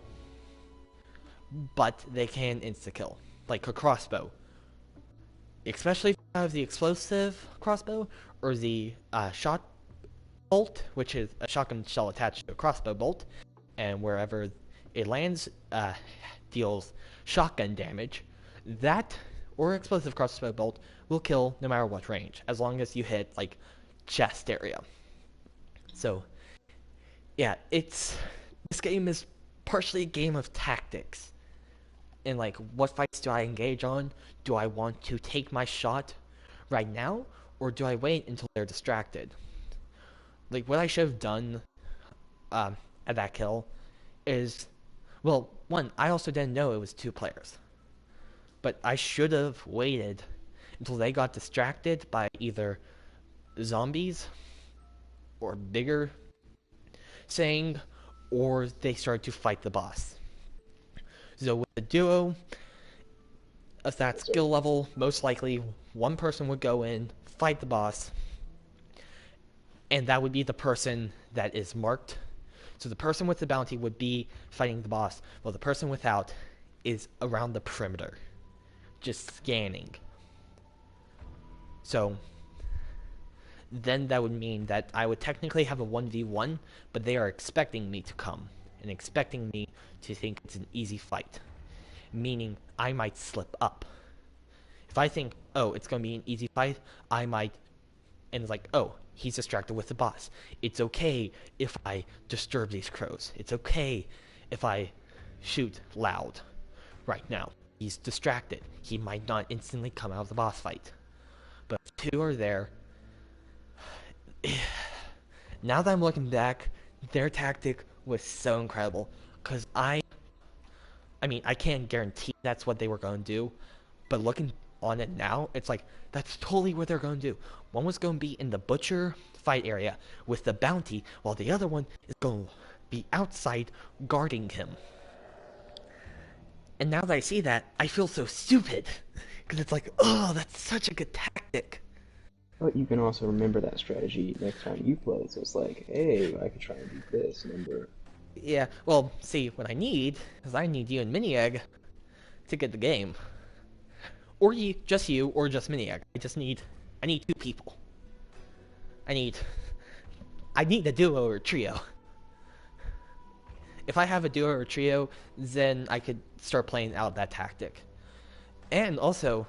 but they can insta-kill. Like a crossbow. Especially if you have the explosive crossbow, or the shot bolt, which is a shotgun shell attached to a crossbow bolt, and wherever it lands, deals shotgun damage. That, or explosive crossbow bolt, will kill no matter what range, as long as you hit, like, chest area. So, yeah, this game is partially a game of tactics. And, like, what fights do I engage on? Do I want to take my shot right now, or do I wait until they're distracted? Like, what I should have done at that kill is, well, one, I also didn't know it was two players. But I should have waited until they got distracted by either zombies or bigger saying, or they started to fight the boss. So with a duo of that skill level, most likely one person would go in, fight the boss, and that would be the person that is marked. So the person with the bounty would be fighting the boss, while the person without is around the perimeter, just scanning. So then that would mean that I would technically have a 1v1, but they are expecting me to come and expecting me to think it's an easy fight, meaning I might slip up. If I think, oh, it's going to be an easy fight, I might, and it's like, oh, he's distracted with the boss. It's okay if I disturb these crows. It's okay if I shoot loud right now. He's distracted. He might not instantly come out of the boss fight. But if two are there, now that I'm looking back, their tactic was so incredible. Because I mean, I can't guarantee that's what they were going to do, but looking on it now, it's like, that's totally what they're going to do. One was going to be in the butcher fight area with the bounty, while the other one is going to be outside guarding him. And now that I see that, I feel so stupid. Because it's like, oh, that's such a good tactic. but you can also remember that strategy next time you play. So it's like, hey, I could try and do this. Remember? Yeah, well, see, what I need is I need you and Mini Egg to get the game. Or just you, or just Mini Egg. I need two people. I need a duo or a trio. If I have a duo or a trio, then I could start playing out that tactic. And also,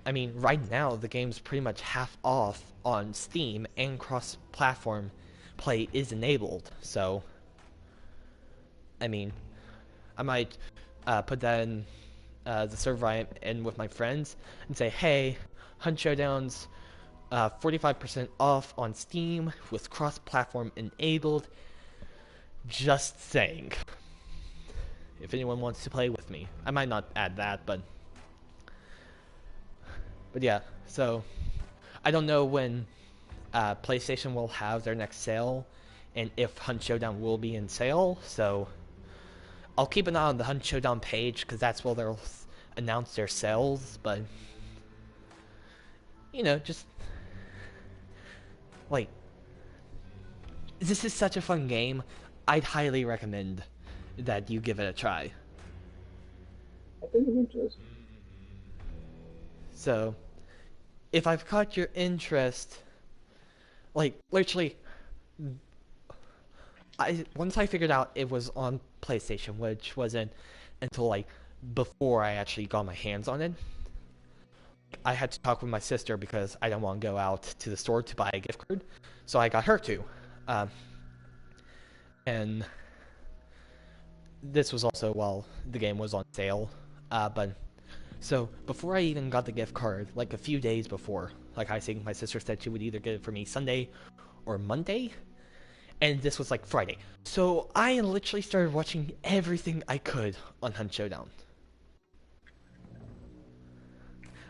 I mean, right now the game's pretty much half off on Steam, and cross-platform play is enabled. So, I mean, I might put that in the server I'm in with my friends and say, hey, Hunt Showdown's 45% off on Steam with cross-platform enabled. Just saying. if anyone wants to play with me. I might not add that, but yeah. So I don't know when PlayStation will have their next sale, and if Hunt Showdown will be in sale. So I'll keep an eye on the Hunt Showdown page because that's where they'll announce their sales. But just like this is such a fun game. I'd highly recommend that you give it a try. I think I'm interested. So, if I've caught your interest, like literally, once I figured out it was on PlayStation, which wasn't until like before I actually got my hands on it. I had to talk with my sister because I didn't want to go out to the store to buy a gift card, so I got her to. And this was also while the game was on sale. But so before I even got the gift card, like a few days before, like I think my sister said she would either get it for me Sunday or Monday, and this was like Friday. So I literally started watching everything I could on Hunt Showdown.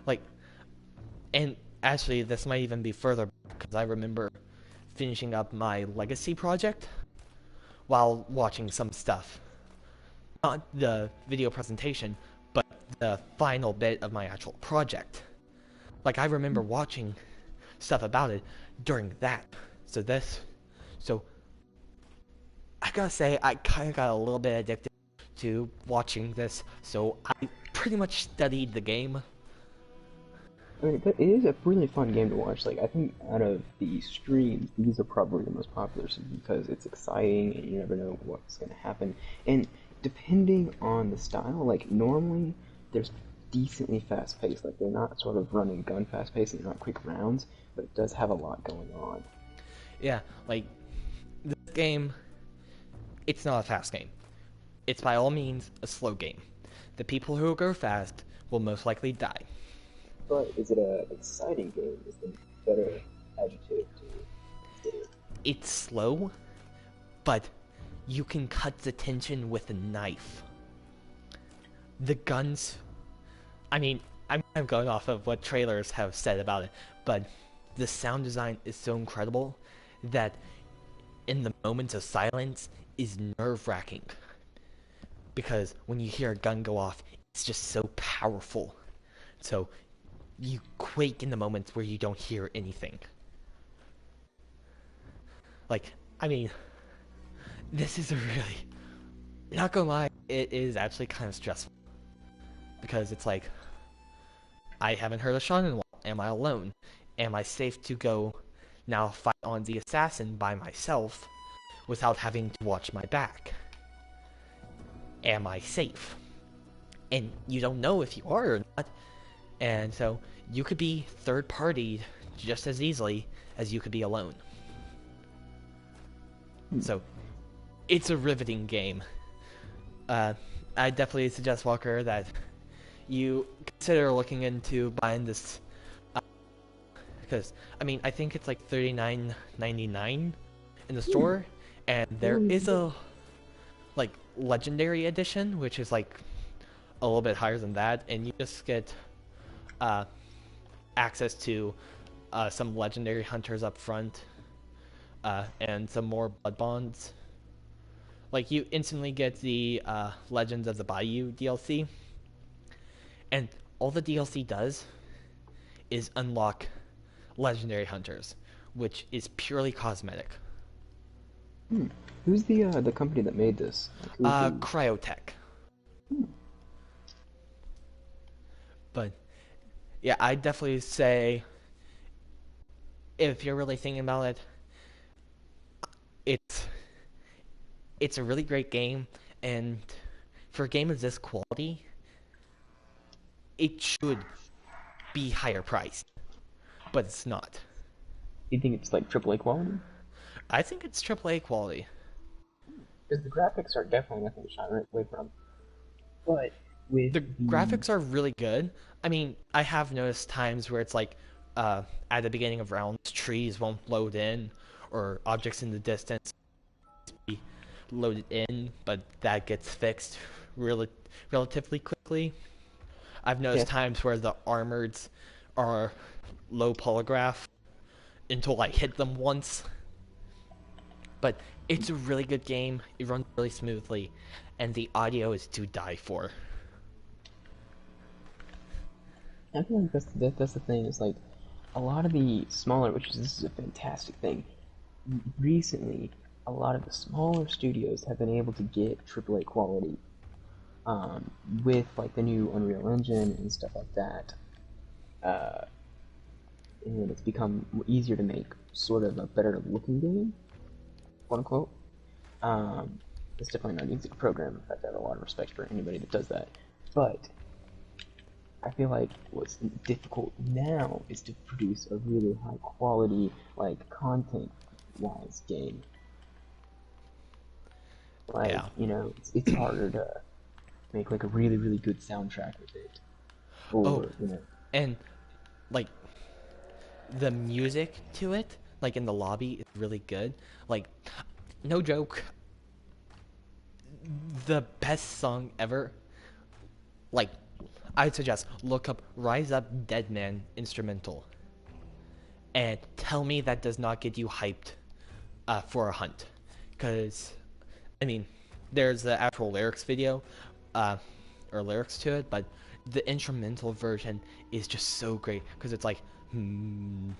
Like, and actually, this might even be further because I remember finishing up my legacy project while watching some stuff. Not the video presentation, but the final bit of my actual project. Like, I remember watching stuff about it during that. So I gotta say, I kind of got a little bit addicted to watching this, so I pretty much studied the game. I mean, it is a really fun game to watch. Like, I think out of the streams, these are probably the most popular because it's exciting and you never know what's going to happen. And depending on the style, like, normally there's decently fast paced. Like, they're not sort of running gun fast paced and they're not quick rounds, but it does have a lot going on. Yeah, like, this game, it's not a fast game. It's by all means a slow game. The people who go fast will most likely die. But is it an exciting game? Is the better adjective to consider? It's slow, but you can cut the tension with a knife. The guns, I mean, I'm going off of what trailers have said about it, but the sound design is so incredible that in the moments of silence is nerve-wracking. Because when you hear a gun go off, it's just so powerful. So you quake in the moments where you don't hear anything. Like, I mean, this is a really, not gonna lie, it is actually kind of stressful. Because it's like, I haven't heard a shot in a while. Am I alone? Am I safe to go now fight on the assassin by myself without having to watch my back? Am I safe? And you don't know if you are or not. And so you could be third-partied just as easily as you could be alone. So it's a riveting game. I definitely suggest, Walker, that you consider looking into buying this. Because, I mean, I think it's like $39.99 in the store. And there is a, like, Legendary Edition, which is, like, a little bit higher than that. And you just get access to some legendary hunters up front, and some more blood bonds. Like, you instantly get the Legends of the Bayou DLC, and all the DLC does is unlock legendary hunters, which is purely cosmetic. Who's the company that made this? Like, Cryotech. But yeah, I'd definitely say if you're really thinking about it, it's a really great game, and for a game of this quality, it should be higher priced, but it's not. you think it's like AAA quality? I think it's AAA quality. Because the graphics are definitely nothing to shy away from. But with The graphics are really good. I mean, I have noticed times where it's like, at the beginning of rounds, trees won't load in, or objects in the distance be loaded in, but that gets fixed really relatively quickly. I've noticed Yes. times where the armoreds are low polygraph until I hit them once. But it's a really good game. It runs really smoothly, and the audio is to die for. I feel like that's the thing. Is like a lot of the smaller, which is this is a fantastic thing. Recently, a lot of the smaller studios have been able to get AAA quality um, with like the new Unreal Engine and stuff like that. Uh, and it's become easier to make sort of a better looking game, quote unquote. Um, it's definitely not an easy to program. In fact, I have a lot of respect for anybody that does that. But I feel like what's difficult now is to produce a really high quality, like content wise game. Like, Yeah. it's harder to make like a really, really good soundtrack with it. Oh, Or. and like the music to it, like in the lobby, is really good. Like, no joke, the best song ever. Like, I'd suggest look up "Rise Up, Dead Man" instrumental, and tell me that does not get you hyped for a hunt. Because, I mean, there's the actual lyrics video, uh, or lyrics to it, but the instrumental version is just so great because it's like, I'm,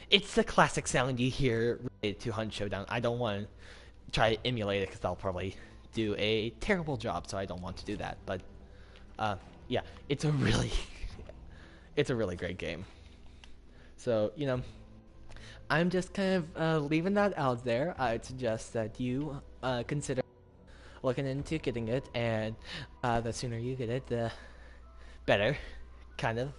it's the classic sound you hear related to Hunt Showdown. I don't want to try to emulate it because I'll probably do a terrible job, so I don't want to do that. But uh, yeah, it's a really, it's a really great game. So I'm just kind of leaving that out there. I'd suggest that you consider looking into getting it, and the sooner you get it, the better, kind of.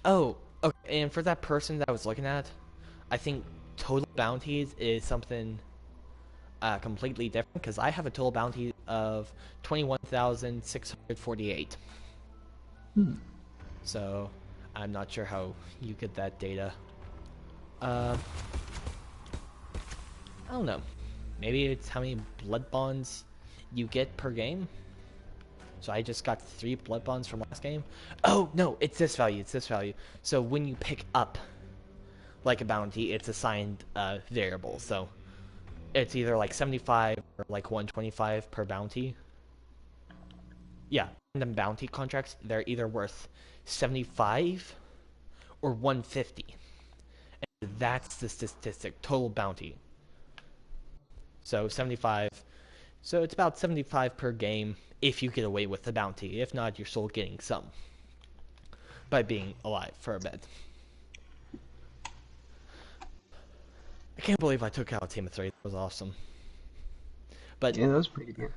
Oh, okay. And for that person that I was looking at, I think total bounties is something completely different because I have a total bounty of 21,648. Hmm. So I'm not sure how you get that data. Uh, I don't know. Maybe it's how many blood bonds you get per game. So I just got 3 blood bonds from last game. Oh no, it's this value. It's this value. So when you pick up like a bounty, it's assigned variable. So it's either like 75 or like 125 per bounty. Yeah, random bounty contracts, they're either worth 75 or 150. And that's the statistic, total bounty. So 75. So it's about 75 per game if you get away with the bounty. If not, you're still getting some by being alive for a bit. I can't believe I took out a team of 3. That was awesome. But Yeah, that was pretty good.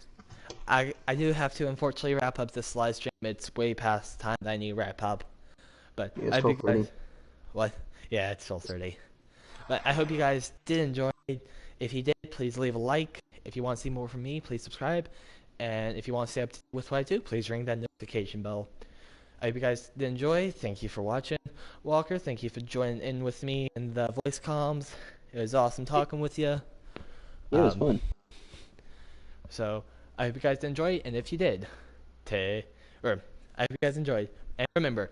I do have to unfortunately wrap up this live stream. It's way past time that I need to wrap up. But Yeah, I it's hope you 12:30. guys. What? Yeah, it's 12:30. But I hope you guys did enjoy. If you did, please leave a like. If you want to see more from me, please subscribe. And if you want to stay up to with what I do, please ring that notification bell. I hope you guys did enjoy. Thank you for watching. Walker, thank you for joining in with me in the voice comms. It was awesome talking with you. Yeah, it was Um, fun. so I hope you guys did enjoy. And if you did, or I hope you guys enjoyed. And remember,